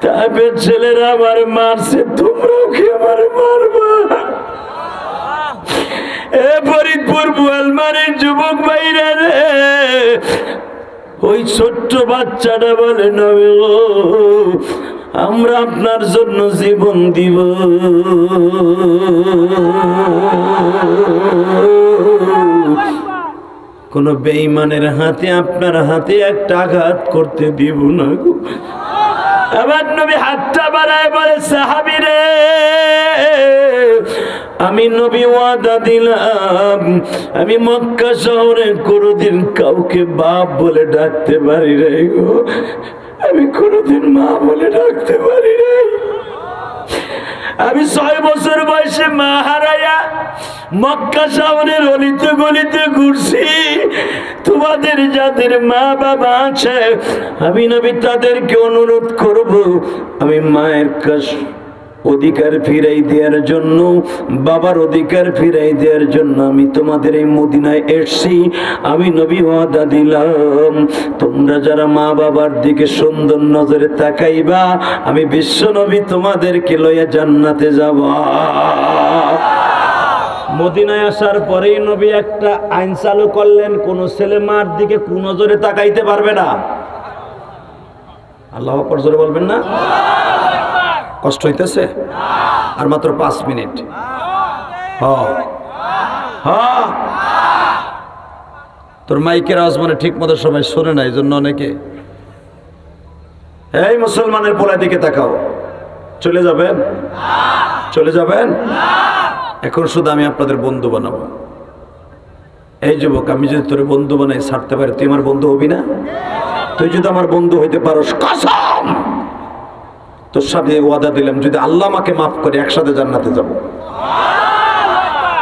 তারপর ছেলেরা আমার মারছে, তোমরাও কি আমার মারবা? এ ফরিদপুর বোয়ালমারির যুবক ভাইরা রে, ওই ছোট্ট বাচ্চাটা বলে, নবী গো আমরা আপনার জন্য জীবন দিব। কোন বেঈমানের হাতে আপনার হাতে একটা আঘাত করতে দিব না গো। আবার নবী হাতটা বাড়ায় বলে, সাহাবীরে আমি নবী ওয়াদা দিলাম, আমি মক্কা শহরে কোনোদিন কাউকে বাপ বলে ডাকতে পারি রে গো। আমি কোনোদিন মা বলে ডাকতে পারি নাই। আমি 6 বছর বয়সে মা হারাইয়া মক্কা শহরের অলিতে গলিতে ঘুরছি। তোমাদের যাদের মা বাবা আছে আমি নবী তাদেরকে অনুরোধ করব, আমি মায়ের কাছে অধিকার ফিরাই দেওয়ার জন্য, বাবার অধিকার ফিরাই দেওয়ার জন্য আমি তোমাদের এই মদিনায় এসছি। আমি নবী ওয়াদা দিলাম, তোমরা যারা মা বাবার দিকে সুন্দর নজরে তাকাইবা, আমি বিশ্ব নবী তোমাদেরকে লইয়া জান্নাতে যাব। মদিনায় আসার পরেই নবী একটা আইন চালু করলেন, কোন ছেলে মার দিকে কোন নজরে তাকাইতে পারবে না। আল্লাহু আকবার জোরে বলবেন না? কষ্ট হইতেছে? আর মাত্র 5 মিনিট। তোর মাইকের আওয়াজ মানে ঠিক মতো সবাই শোনে না, এই জন্য অনেকে। এই মুসলমানের পোলার দিকে তাকাও। চলে যাবেন? চলে যাবেন? এখন শুধু আমি আপনাদের বন্ধু বানাবো। এই যুবক, আমি যদি তোর বন্ধু বানাই ছাড়তে পারি, তুই আমার বন্ধু হবি না? তুই যদি আমার বন্ধু হইতে পারোস, কসম তোর সাথে ওয়াদা দিলাম, যদি আল্লাহ আমাকে মাফ করে একসাথে জান্নাতে যাব।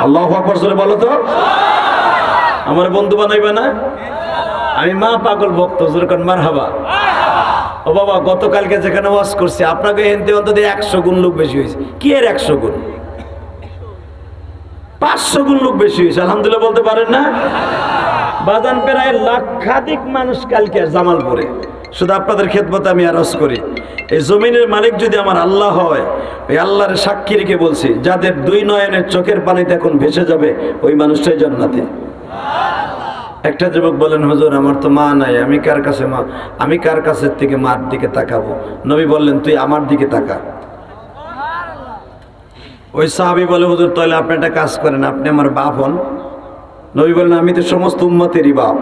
আল্লাহু আকবার জোরে বলো তো। আমার বন্ধু বানাইবে না? আমি মা পাগল ভক্ত, জোরে কোন মারহাবা। ও বাবা, গতকালকে যেখানে ওয়াজ করছি আপনাকে এনতে অন্তত 100 গুণ লোক বেশি হয়েছে। কি এর 100 গুণ? 500 গুণ লোক বেশি হয়েছে। আলহামদুলিল্লাহ বলতে পারেন না? বাজান প্রায় লক্ষাধিক মানুষ কালকে জামালপুরে। শুধু আপনাদের খেদমতে আমি আরজ করি, এই জমিনের মালিক যদি আমার আল্লাহ হয়, ওই আল্লাহর সাক্ষী রেখে বলছি, যাদের 2 নয়নের চোখের পানিতে এখন ভেসে যাবে ওই মানুষটাই জান্নাতে। একটা যুবক বলেন, হুজুর আমার তো মা নাই, আমি কার কাছে মা, আমি কার কাছের থেকে মার দিকে তাকাবো? নবী বললেন, তুই আমার দিকে তাকা। ওই সাহাবী বলে, হুজুর তাহলে আপনি একটা কাজ করেন, আপনি আমার বাপ হন। নবী বললেন, আমি তো সমস্ত উম্মতেরই বাপ।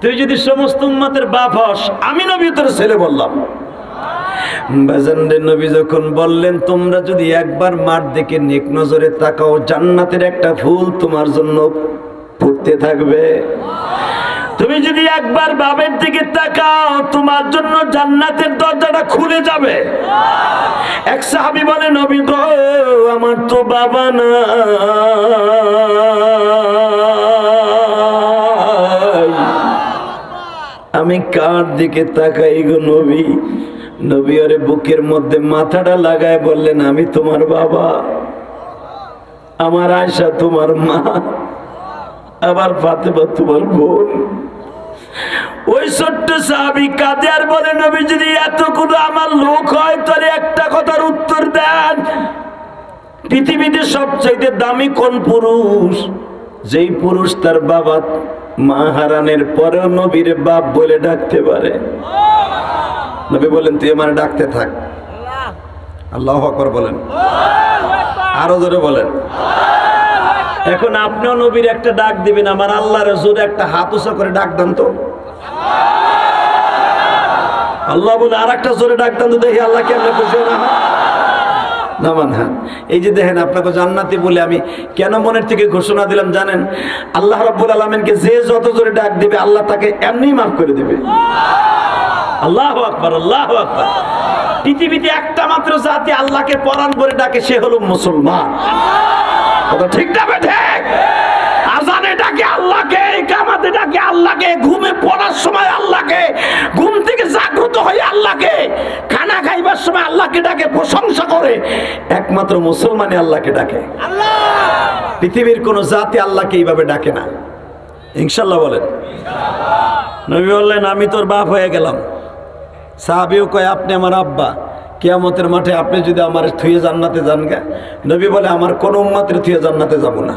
তুই যদি সমস্ত উম্মতের বাপ হস, আমি নবী তোর ছেলে বললাম। বাজানদের নবী যখন বললেন, তোমরা যদি একবার মার দিকে নেক নজরে তাকাও, জান্নাতের একটা ফুল তোমার জন্য ফুটতে থাকবে। তুমি যদি একবার বাবের দিকে তাকাও, তোমার জন্য জান্নাতের দরজাটা খুলে যাবে। এক সাহাবী বলে, নবী গো আমার তো বাবা না, আমি কার দিকে তাকাই গো নবী? নবী আরে বুকের মধ্যে মাথাটা লাগায় বললেন, আমি তোমার বাবা, আমার আয়েশা তোমার মা, আবার ফাতেমা তোমার বোন। ওই ছোট্ট সাহাবী কাঁদে আর বলে, নবী যদি এতগুলো আমার লোক হয় তাহলে একটা কথার উত্তর দেন, পৃথিবীতে সবচাইতে দামি কোন পুরুষ? যেই পুরুষ তার বাবা মা হারানোর পরেও নবীর বাপ বলে ডাকতে পারে। নবী বলেন, তুই আমার ডাকতে থাক। আল্লাহু আকবার বলেন, আরো জোরে বলেন। এখন আপনিও নবীর একটা ডাক দিবেন, আমার আল্লাহর জোরে একটা হাত উঁচা করে ডাক দেন তো। আল্লাহ বলে আর একটা জোরে ডাক দেন তো, দেখি আল্লাহ কেমন খুশি না হয়। নামান হ্যাঁ, এই যে দেখেন আপনাকে জান্নাতি বলে আমি কেন মনের থেকে ঘোষণা দিলাম জানেন? আল্লাহ রাব্বুল আলামিনকে যে যত জোরে ডাক দিবে আল্লাহ তাকে এমনি মাফ করে দিবে। আল্লাহু আকবার, আল্লাহু আকবার। পৃথিবীতে একটা মাত্র জাতি আল্লাহকে পরাণ করে ডাকে, সে হলো মুসলমান। কথা ঠিক না ঠিক? আজানে ডাকে আল্লাহকে, ইকামতে ডাকে আল্লাহকে, ঘুমে পড়ার সময় আল্লাহকে, ঘুম থেকে জাগ্রত হয়ে আল্লাহকে, খানা খাইবার সময় আল্লাহকে ডাকে, প্রশংসা করে। একমাত্র মুসলমানই আল্লাহকে ডাকে। পৃথিবীর কোন জাতি আল্লাহকে এইভাবে ডাকে না। ইনশাআল্লাহ বলেন। নবী বললেন, আমি তোর বাপ হয়ে গেলাম। সাহাবীও কয়, আপনি আমার আব্বা। কিয়ামতের মাঠে আপনি যদি আমার থুয়ে জান্নাতে যান গা? নবী বলে, আমার কোন উম্মতের থুয়ে জান্নাতে যাব না,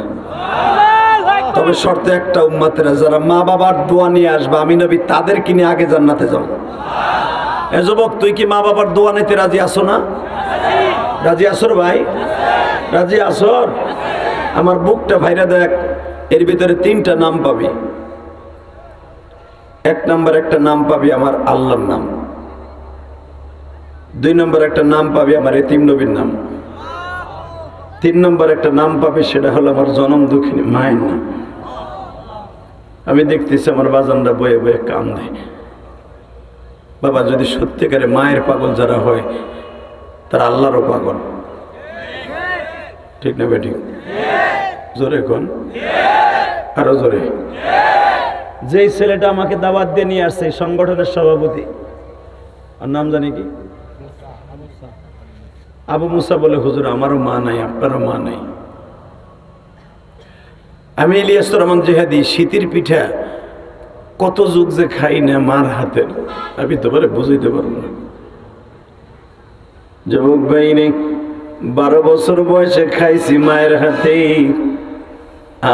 তবে শর্ত একটা, উম্মতেরা যারা মা বাবার দোয়া নিয়ে আসবে আমি নবী তাদের কিনে আগে জান্নাতে যাব। এ যুবক, তুই কি মা বাবার দোয়া নিতে রাজি আছো না? রাজি আসর ভাই? রাজি আসর? আমার বুকটা ভাইরা দেখ, এর ভিতরে 3টা নাম পাবি। 1 নম্বর একটা নাম পাবি আমার আল্লাহর নাম, 2 নম্বর একটা নাম পাবি আমার এতিম নবীর নাম, 3 নম্বর একটা নাম পাবি সেটা হলো আমার জনম দুঃখিনী মায়ের নাম। আমি দেখতেছি আমার বাজানরা বয়ে বয়ে কান্দে। বাবা যদি সত্যিকারে মায়ের পাগল যারা হয় তারা আল্লাহরও পাগল, ঠিক না বেটি? জোরে কোন, আরো জোরে। যেই ছেলেটা আমাকে দাওয়াত দিয়ে নিয়ে আসছে সংগঠনের সভাপতি, আর নাম জানি কি, আবু মুসা, বলে হুজুর আমারও মা নাই, আপনারও মা নাই। আমি ইলিয়াস রহমান জিহাদি শীতের পিঠা কত যুগ যে খাই না মার হাতের, আমি তোমারে বুঝাইতে পারবো না। যুবক বাহিনী 12 বছর বয়সে খাইছি মায়ের হাতে,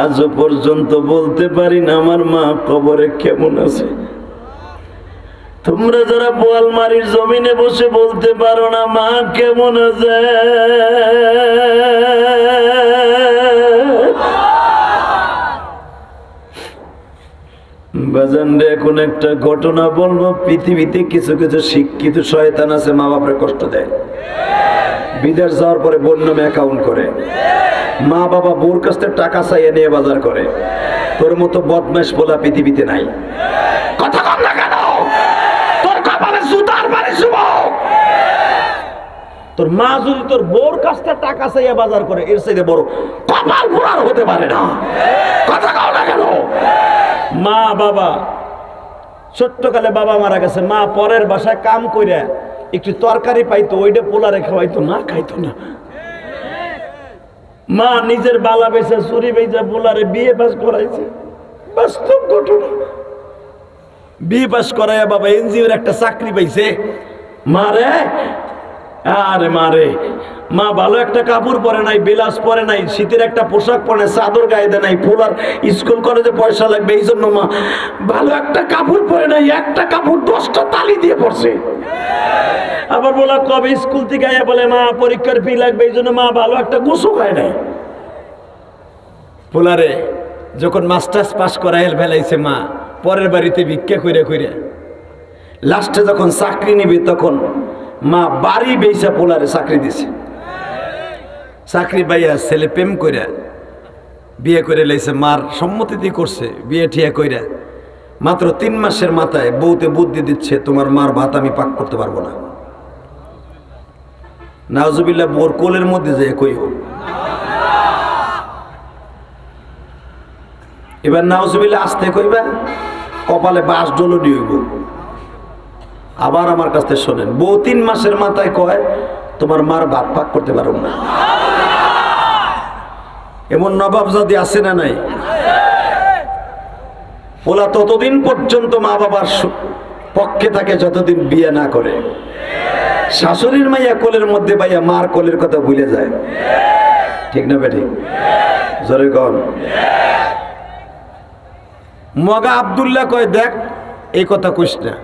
আজও পর্যন্ত বলতে পারি না আমার মা কবরে কেমন আছে। তোমরা যারা বোয়ালমারির জমিনে বসে বলতে পারো না মা কেমন আছে, বাজানরে এখন একটা ঘটনা বলবো। পৃথিবীতে কিছু কিছু শিক্ষিত শয়তান আছে, মা বাপরে কষ্ট দেয়, বিদেশ যাওয়ার পরে বোন নামে অ্যাকাউন্ট করে, মা বাবা বোর কাছ থেকে টাকা চাইয়ে নিয়ে বাজার করে। তোর মতো বদমাশ বলা পৃথিবীতে নাই। কথা কম না কেন? তোর কপালে জুতার বাড়ি যুবক। তোর মা যদি তোর বোর কাছ থেকে টাকা চাইয়ে বাজার করে, এর চাইতে বড় কপাল পোড়ার হতে পারে না। কথা কও না কেন? মা বাবা ছোট্টকালে বাবা মারা গেছে, মা পরের বাসায় কাম কইরা একটু তরকারি পাইতো, ওইটা পোলারে খাওয়াইতো না, খাইতো না। মা নিজের বালা বেচা চুরি বেচা পোলারে বিয়ে পাস করাইছে, বাস্তব ঘটনা। বিয়ে পাস করাইয়া বাবা এনজিওর একটা চাকরি পাইছে। মারে আরে মারে, মা ভালো একটা কাপড় পরে নাই, বিলাস পরে নাই, শীতের একটা পোশাক পরে, চাদর গায়ে দেয় নাই, পোলার স্কুল কলেজে পয়সা লাগবে এই জন্য মা ভালো একটা কাপড় পরে নাই, একটা কাপড় 10টা তালি দিয়ে পড়ছে। আবার বলা কবে স্কুল থেকে আয়া বলে মা পরীক্ষার ফি লাগবে এই জন্য মা ভালো একটা গোসল খায় নাই। পোলারে যখন মাস্টার্স পাস করাই ফেলাইছে মা পরের বাড়িতে ভিক্ষা কইরা কইরা, লাস্টে যখন চাকরি নিবে তখন মা বাড়ি বেচা পোলারে চাকরি দিছে। চাকরি পাইয়া ছেলে প্রেম কইরা বিয়ে করে লাইছে, মার সম্মতিতে করছে বিয়ে ঠিয়া কইরা। মাত্র 3 মাসের মাথায় বউতে বুদ্ধি দিচ্ছে তোমার মার ভাত আমি পাক করতে পারবো না। নাউজুবিল্লাহ, বোর কোলের মধ্যে যায় কইও। এবার নাউজুবিল্লাহ আসতে কইবা, কপালে বাঁশ ডলো নিইব। আবার আমার কাছ থেকে শোনেন, বউ 3 মাসের মাথায় কয় তোমার মার ভাত পাক করতে পারবো না। এমন নবাব জাতি আছে না নাই? ওলা ততদিন পর্যন্ত মা বাবার পক্ষে থাকে যতদিন বিয়ে না করে। শাশুড়ির মাইয়া কোলের মধ্যে পাইয়া মার কোলের কথা ভুলে যায়, ঠিক না বেটি? জোরে কন। মগা আব্দুল্লাহ কয় দেখ এই কথা কইস না,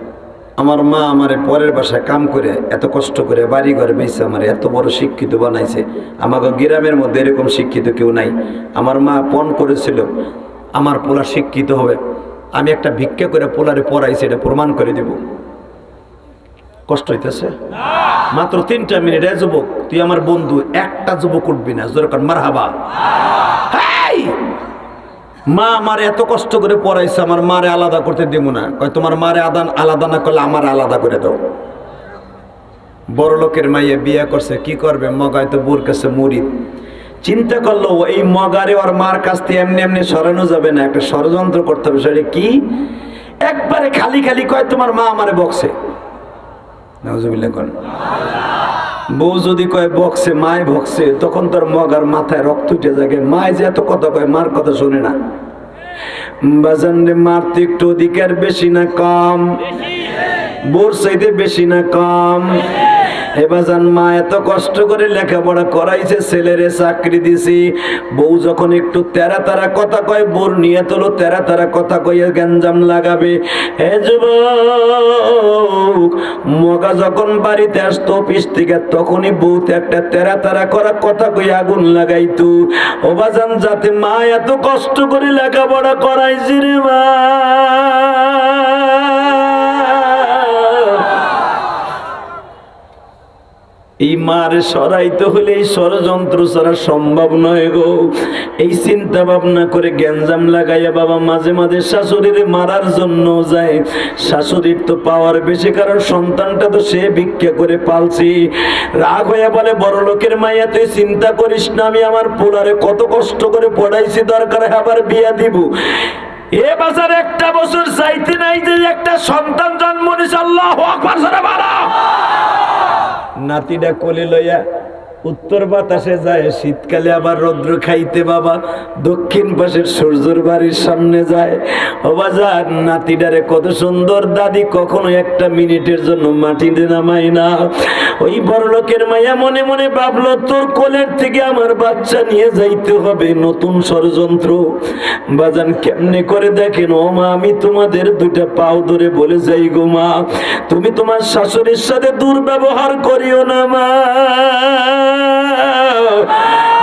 আমার মা আমারে পরের বাসায় কাম করে এত কষ্ট করে বাড়ি ঘরে বেঁচে আমার এত বড় শিক্ষিত বানাইছে। আমাকে গ্রামের মধ্যে এরকম শিক্ষিত কেউ নাই। আমার মা পণ করেছিল আমার পোলা শিক্ষিত হবে, আমি একটা ভিক্ষা করে পোলারে পড়াইছি, এটা প্রমাণ করে দেব। কষ্ট হইতেছে? মাত্র 3টা মিনিট। যুবক তুই আমার বন্ধু, একটা যুবক উঠবি না, জোরে কর মারহাবা। মা আমারে এত কষ্ট করে পড়াইছে, আমার মারে আলাদা করতে দেব না। কয় তোমার মারে আলাদা না করলে আমার আলাদা করে দাও। বড় লোকের মাইয়া বিয়ে করছে, কি করবে? মগায় তো বোর কাছে মুরিদ। চিন্তা করলো এই মগারে ওর মার কাছ থেকে এমনি এমনি সরানো যাবে না, একটা ষড়যন্ত্র করতে হবে। সেটা কি? একবারে খালি খালি কয় তোমার মা আমারে বকছে। নাউজুবিল্লাহ কোন। বউ যদি কয় বকছে, মায় বকছে, তখন তোর মগার মাথায় রক্ত উঠে যায়। মায় যে এত কথা কয়, মার কথা শোনে না। বাজান রে, মার তো একটু অধিকার বেশি না কম? বোর চাইতে বেশি না কম? এবাজান মা এত কষ্ট করে লেখাপড়া করাইছে, ছেলেরে চাকরি দিছি। বউ যখন একটু তেরা তারা কথা কয়, বোর নিয়ে তোলো তেরা তারা কথা কয়ে গ্যাঞ্জাম লাগাবে। হে যুবক, মগা যখন বাড়িতে আসতো অফিস থেকে, তখনই বউতে একটা তেরা তারা করা কথা কয়ে আগুন লাগাইতো। ওবাজান যাতে মা এত কষ্ট করে লেখাপড়া করাইছি রে মা, এই মার সরাইতে হলে এই ষড়যন্ত্র ছাড়া সম্ভব নয় গো। এই চিন্তা ভাবনা করে গ্যাঞ্জাম লাগাইয়া বাবা মাঝে মাঝে শাশুড়ির মারার জন্য যায়। শাশুড়ির তো পাওয়ার বেশি, কারণ সন্তানটা তো সে ভিক্ষা করে পালছি। রাগ হইয়া বলে, বড় লোকের মাইয়া তুই চিন্তা করিস না, আমি আমার পোলারে কত কষ্ট করে পড়াইছি, দরকার আবার বিয়া দিব। এ বাজার একটা বছর চাইতে নাই যে একটা সন্তান জন্ম নিছে। আল্লাহু আকবার জোরে বলো। নাতিটা কোলে লইয়া উত্তর বাতাসে যায়, শীতকালে আবার রৌদ্র খাইতে বাবা দক্ষিণ পাশের সূর্যের বাড়ির সামনে যায়। ও বাজার, নাতিটারে কত সুন্দর দাদি কখনো একটা মিনিটের জন্য মাটিতে নামাই না। ওই বড় লোকের মাইয়া মনে মনে ভাবলো, তোর কোলের থেকে আমার বাচ্চা নিয়ে যাইতে হবে, নতুন ষড়যন্ত্র। বাজান কেমনে করে দেখেন, ও মা আমি তোমাদের দুইটা পাও ধরে বলে যাই গো মা, তুমি তোমার শাশুড়ির সাথে দুর্ব্যবহার করিও না মা।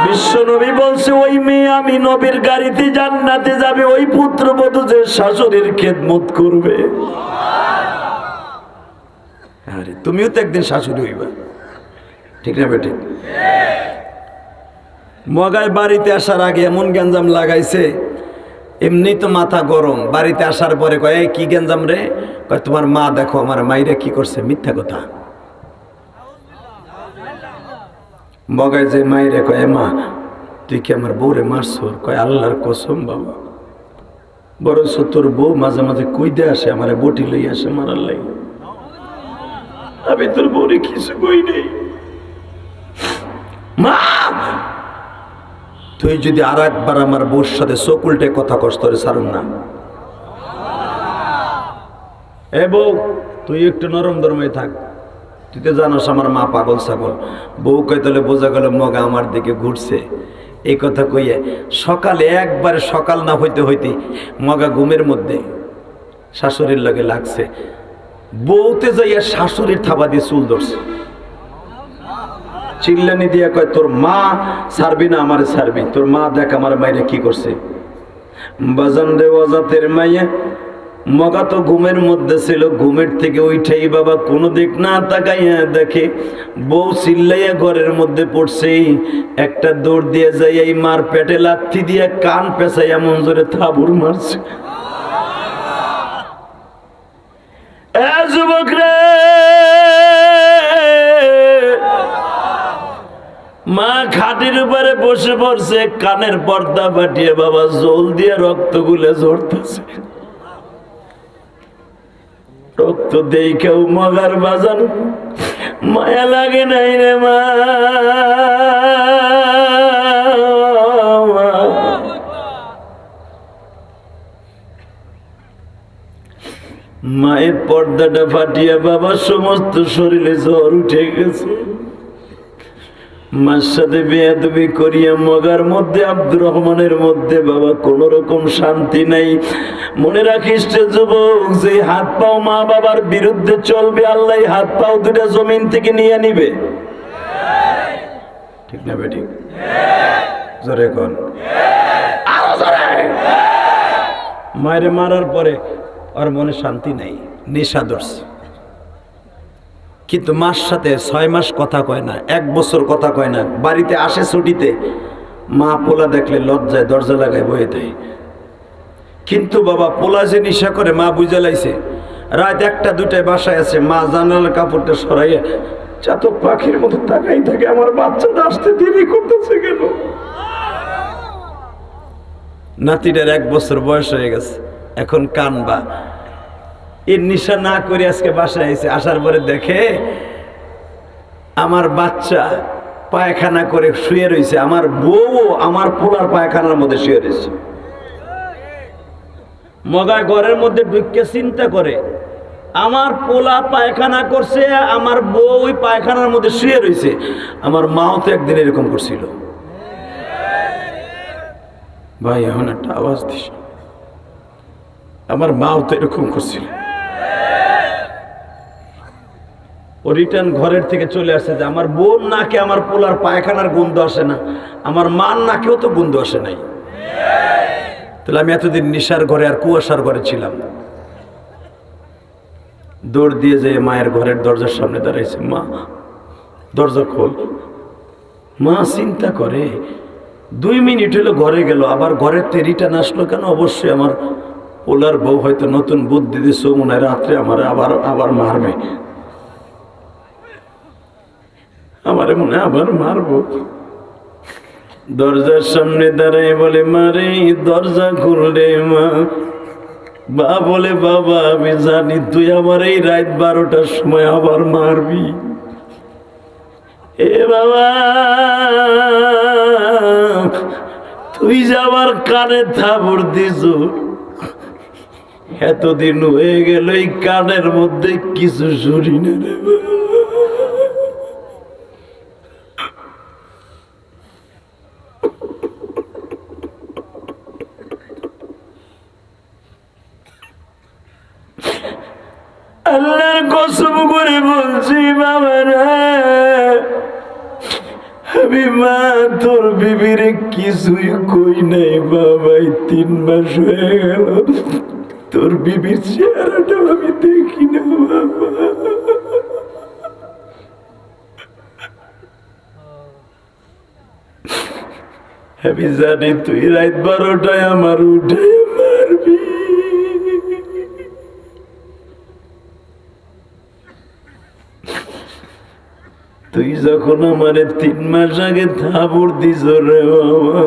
বিশ্ব নবী বলছে, ওই মেয়ে আমি নবীর গাড়িতে জান্নাতে যাবে, ওই পুত্রবধূ যে শাশুড়ির খেদমত করবে। আরে তুমিও তো একদিন শাশুড়ি হইবা, ঠিক না বেটি? মগায় বাড়িতে আসার আগে এমন গ্যাঞ্জাম লাগাইছে, এমনি তো মাথা গরম, বাড়িতে আসার পরে কয়, এই কি গ্যাঞ্জাম রে? কয় তোমার মা দেখো আমার মাইরা কি করছে। মিথ্যা কথা। মগায় যে মাইরে কয়, মা তুই কি আমার বউরে মারছো? কয় আল্লাহর কসম বাবা, বড় তোর বউ মাঝে মাঝে কইতে আসে, আমার বটি লই আসে মারার লাগে, আমি তোর বউরে কিছু কই নেই। মা তুই যদি আর একবার আমার বউর সাথে চোখ উল্টে কথা কস তোরে ছাড়ুন না। এ বউ তুই একটু নরম ধর্মে থাক, তুই তো জানোস আমার মা পাগল ছাগল। বউ কই তাহলে বোঝা গেল মগা আমার দিকে ঘুরছে। এই কথা কইয়ে সকালে একবারে সকাল না হইতে হইতে মগা ঘুমের মধ্যে শাশুড়ির লাগে লাগছে। বউতে যাইয়া শাশুড়ির থাবা দিয়ে চুল ধরছে, চিল্লানি দিয়া কয়, তোর মা ছাড়বি না আমারে ছাড়বি, তোর মা দেখ আমার মাইরে কি করছে। বাজান রে ওজাতের মাইয়া, মগা তো ঘুমের মধ্যে ছিল, ঘুমের থেকে উঠেই বাবা কোনো দিক না তাকাইয়া দেখে বউ চিল্লাইয়া ঘরের মধ্যে পড়ছে। একটা দৌড় দিয়ে যাই এই মার পেটে লাথি দিয়ে কান পেঁচাইয়া এমন জোরে থাবুর মারছে। এ যুবক রে, মা খাটির উপরে বসে পড়ছে, কানের পর্দা ফাটিয়ে বাবা জল দিয়ে রক্ত গুলে ঝরতেছে। রক্ত দেখাও মগার বাজান মায়া লাগে নাই রে মা। মায়ের পর্দাটা ফাটিয়া বাবা সমস্ত শরীরে জ্বর উঠে গেছে। মার সাথে বেয়াদবি করিয়া মগার মধ্যে আব্দুর রহমানের মধ্যে বাবা কোন রকম শান্তি নাই। মনে রাখিস যুবক, যে হাত পাও মা বাবার বিরুদ্ধে চলবে, আল্লাহ হাত পাও দুটা জমিন থেকে নিয়ে নিবে, ঠিক না বেটি? জোরে কোন, আরো জোরে। মায়ের মারার পরে আর মনে শান্তি নাই, নেশা ধরছে। কিন্তু মার সাথে 6 মাস কথা কয় না, 1 বছর কথা কয় না। বাড়িতে আসে ছুটিতে, মা পোলা দেখলে লজ্জায় দরজা লাগায় বয়ে দেয়। কিন্তু বাবা পোলা যে নেশা করে মা বুঝে লাইছে। রাত 1টা 2টায় বাসায় আছে, মা জানালার কাপড়টা সরাইয়া চাতক পাখির মতো তাকাই থাকে, আমার বাচ্চাটা আসতে দেরি করতেছে কেন? নাতিটার 1 বছর বয়স হয়ে গেছে, এখন কানবা। এর নেশা না করে আজকে বাসায় এসে, আসার পরে দেখে আমার বাচ্চা পায়খানা করে শুয়ে রয়েছে, আমার বউ আমার পোলার পায়খানার মধ্যে শুয়ে রয়েছে। মগায় ঘরের মধ্যে ঢুকে চিন্তা করে, আমার পোলা পায়খানা করছে, আমার বউ ওই পায়খানার মধ্যে শুয়ে রয়েছে। আমার মাও তো একদিন এরকম করছিল। ভাই এখন একটা আওয়াজ দিস, আমার মাও তো এরকম করছিল। ও রিটার্ন ঘরের থেকে চলে আসছে যে আমার বোন নাকে আমার পোলার পায়খানার গন্ধ আসে না, আমার মার নাকেও তো গন্ধ আসে নাই। তাহলে আমি এতদিন নিশার ঘরে আর কুয়াশার ঘরে ছিলাম। দৌড় দিয়ে যেয়ে মায়ের ঘরের দরজার সামনে দাঁড়াইছে, মা দরজা খোল। মা চিন্তা করে 2 মিনিট হলো ঘরে গেল, আবার ঘরের তে রিটার্ন আসলো কেন? অবশ্যই আমার ওলার বউ হয়তো নতুন বুদ্ধি দিয়েছে, মনে হয় রাত্রে আমার আবার আবার মারবে, আমারে মনে হয় আবার মারবো। দরজার সামনে দাঁড়ায় বলে, মারে দরজা খুললে মা। বা বলে, বাবা আমি জানি তুই আমার এই রাত 12টার সময় আবার মারবি। এ বাবা, তুই যে আমার কানে থাপড় দিস, এতদিন হয়ে গেল এই কানের মধ্যে কিছু শুনি না রে বাবা। আল্লাহর কসম করে বলছি বাবা রে, আমি মা তোর বিবির কিছুই কই নাই বাবা। 3 মাস হয়ে গেল তোর বিবির চেহারাটা আমি দেখি না বাবা। আমি জানি তুই রাত 12টায় আমার উঠে মারবি। তুই যখন আমারে 3 মাস আগে থাপড় দিস রে বাবা,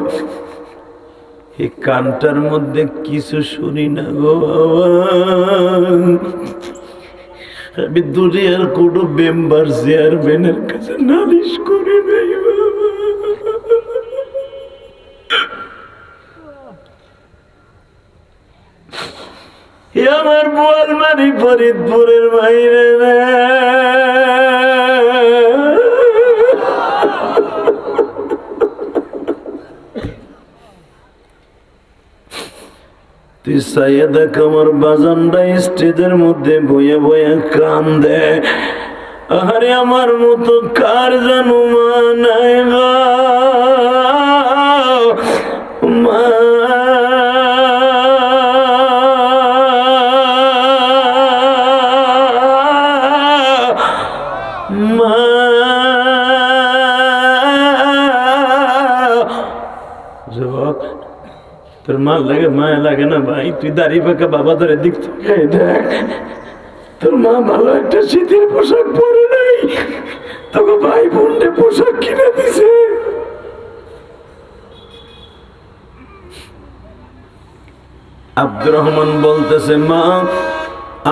এই কানটার মধ্যে কিছু শুনি না গো বাবা। আমি দুনিয়ার কোনো মেম্বার চেয়ারম্যানের কাছে নালিশ করি নাই বাবা। আমার বোয়ালমারি ফরিদপুরের বাইরে রে, তুই চাইয়ে দেখ আমার বাজানটা স্টেজের মধ্যে বয়ে বয়ে কান্দে। আরে আমার মতো কার জানো মা নাই গো মা। তোর মা লাগে মায়া লাগে না ভাই? তুই দাঁড়িয়ে পাকা বাবা ধরে দিক থেকে দেখ, তোর মা ভালো একটা শীতের পোশাক পরে নাই, তোকে ভাই বোনরে পোশাক কিনে দিছে। আব্দুর রহমান বলতেছে, মা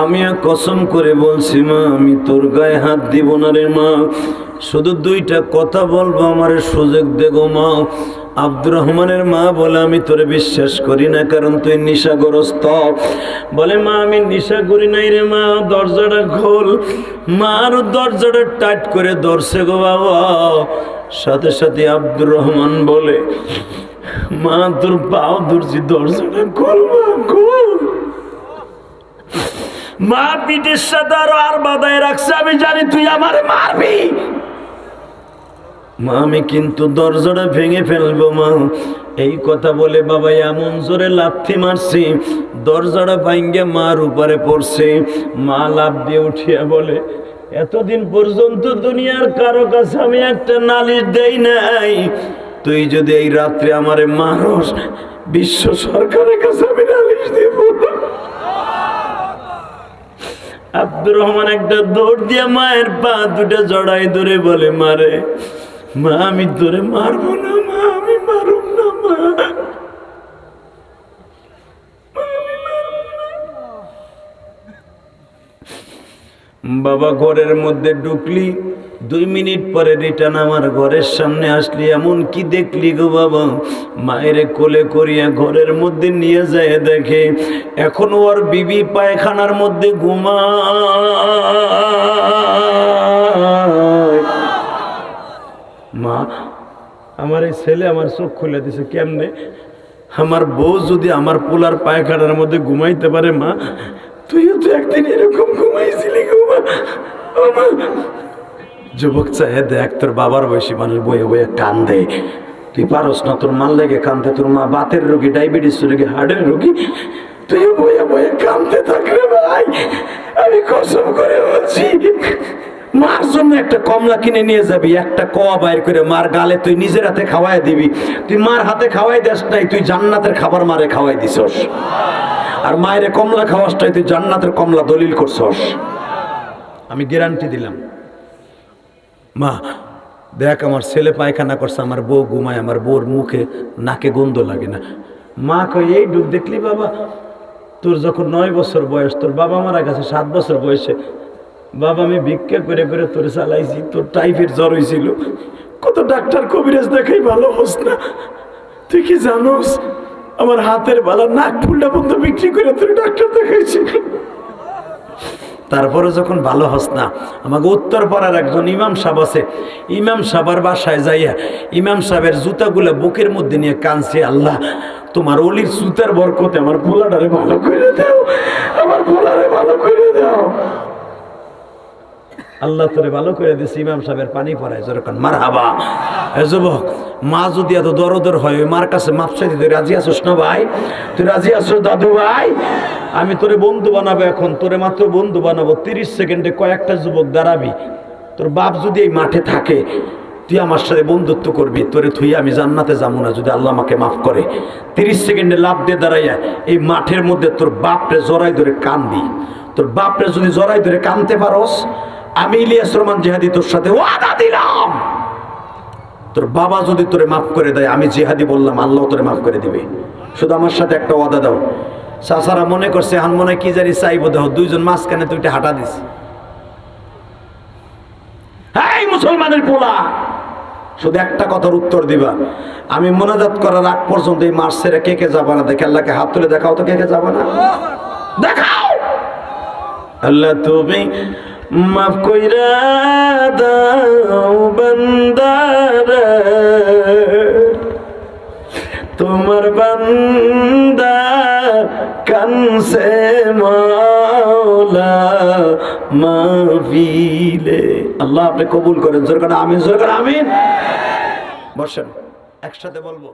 আমি কসম করে বলছি মা, আমি তোর গায়ে হাত দিব না রে মা, শুধু 2টা কথা বলবো, আমার সুযোগ দেগো মা। আব্দুর রহমানের মা বলে, আমি তোরে বিশ্বাস করি না, কারণ তুই নেশাগ্রস্ত। বলে, মা আমি নেশা করি নাই রে মা, দরজাটা খোল। মা আর দরজাটা টাইট করে ধরছে গো বাবা। সাথে সাথে আব্দুর রহমান বলে, মা তোর পাও ধরছি, দরজাটা খোল মা, খোল। মা পিঠের সাথে আর বাধায় রাখছে, আমি জানি তুই আমারে মারবি মা, আমি কিন্তু দরজাটা ভেঙে ফেলবো মা। এই কথা বলে বাবা এমন জোরে লাথি মারছি, দরজাটা ভাঙ্গে মার উপরে পড়ছে। মা লাফ দিয়ে উঠিয়া বলে, এতদিন পর্যন্ত দুনিয়ার কারো কাছে আমি একটা নালিশ দেই নাই, তুই যদি এই রাত্রে আমারে মারস, বিশ্ব সরকারের কাছে আমি নালিশ দেব। আব্দুর রহমান একটা দৌড় দিয়ে মায়ের পা 2টা জড়াই ধরে বলে, মারে মা আমি তোরে মারবো না মা, আমি মারব না মা। বাবা ঘরের মধ্যে ঢুকলি, 2 মিনিট পরে রিটার্ন আমার ঘরের সামনে আসলি, এমন কি দেখলি গো বাবা? মায়েরে কোলে করিয়া ঘরের মধ্যে নিয়ে যায়, দেখে এখন ওর বিবি পায়খানার মধ্যে ঘুমায়। মা আমার এই ছেলে আমার চোখ খুলে দিছে কেমনে? আমার বউ যদি আমার পোলার পায়খানার মধ্যে ঘুমাইতে পারে, মা তুইও তো একদিন এরকম ঘুমাইছিলি গো মা। যুবক চাহে দেখ, তোর বাবার বয়সী মানুষ বয়ে বয়ে কান্দে, তুই পারস না? তোর মাল লেগে কান্দে, তোর মা বাতের রোগী, ডায়াবেটিস রোগী, হার্টের রোগী, তুইও বয়ে বয়ে কান্দতে থাকলে ভাই। আমি কসম করে বলছি, মার জন্য জীবনে একটা কমলা কিনে নিয়ে যাবি, একটা কোয়া বাইর করে মার গালে তুই নিজের হাতে খাওয়াই দিবি। তুই মার হাতে খাওয়াই দেস নাই, তুই জান্নাতের খাবার মারে খাওয়াই দিছস। আর মায়ের কমলা খাওয়াসটাই তুই জান্নাতের কমলা দলিল করছস। আমি গ্যারান্টি দিলাম। মা দেখ, আমার ছেলে পায়খানা করছে, আমার বউ ঘুমায়, আমার বউর মুখে নাকে গন্ধ লাগে না। মা কই, এই ডুব দেখলি বাবা, তোর যখন 9 বছর বয়স, তোর বাবা মারা গেছে 7 বছর বয়সে। বাবা আমি ভিক্ষা করে করে তোর চালাইছি, তোর টাইফয়েড জ্বর হয়েছিল, কত ডাক্তার কবিরাজ দেখাই ভালো হস না। তুই কি জানোস আমার হাতের বালা নাক ফুলটা বন্ধ বিক্রি করে তোর ডাক্তার দেখাইছি। তারপরে যখন ভালো হস না, আমাকে উত্তর পাড়ার একজন ইমাম সাহেব আছে, ইমাম সাহেবের বাসায় যাইয়া ইমাম সাহেবের জুতাগুলা বুকের মধ্যে নিয়ে কাঁদছে, আল্লাহ তোমার অলির জুতার বরকতে আমার পোলাটারে ভালো করে দাও, আমার পোলারে ভালো করে দাও। আল্লাহ তোরে ভালো করে দিয়েছে। ইমাম সাহেবের পানি পড়ায় যেরকম মারহাবা। এ যুবক, মা যদি এত দরদর হয়, ওই মার কাছে মাপ চাইতে তুই রাজি আছিস না ভাই? তুই রাজি আছিস দাদু ভাই? আমি তোরে বন্ধু বানাবো, এখন তোরে মাত্র বন্ধু বানাবো। 30 সেকেন্ডে কয়েকটা যুবক দাঁড়াবি, তোর বাপ যদি এই মাঠে থাকে তুই আমার সাথে বন্ধুত্ব করবি, তোরে থুই আমি জান্নাতে যাবো না যদি আল্লাহ আমাকে মাফ করে। 30 সেকেন্ডে লাভ দিয়ে দাঁড়াইয়া এই মাঠের মধ্যে তোর বাপরে জড়াই ধরে কানবি। তোর বাপরে যদি জড়াই ধরে কানতে পারস, আমি ইলিয়াস রহমান জিহাদি তোর সাথে ওয়াদা দিলাম, তোর বাবা যদি তোরে মাফ করে দেয়, আমি জিহাদি বললাম, আল্লাহ তোরে মাফ করে দিবে। শুধু আমার সাথে একটা ওয়াদা দাও। চাচারা মনে করছে হান মনে কি জানি চাইব, দেখো দুইজন মাঝখানে তুইটা হাঁটা দিস। হ্যাঁ মুসলমানের পোলা, শুধু একটা কথার উত্তর দিবা, আমি মোনাজাত করার আগ পর্যন্ত এই মাস ছেড়ে কে কে যাবা না? দেখে আল্লাহকে হাত তুলে দেখাও তো, কে কে যাবা না দেখাও। আল্লাহ তুমি মাফ কইরা দাও বান্দারে, তোমার বান্দা কানসে মাওলা মাহফিলে। আল্লাহ আপনি কবুল করেন। জোর করে আমিন, জোর করে আমিন। বসেন, একসাথে বলবো।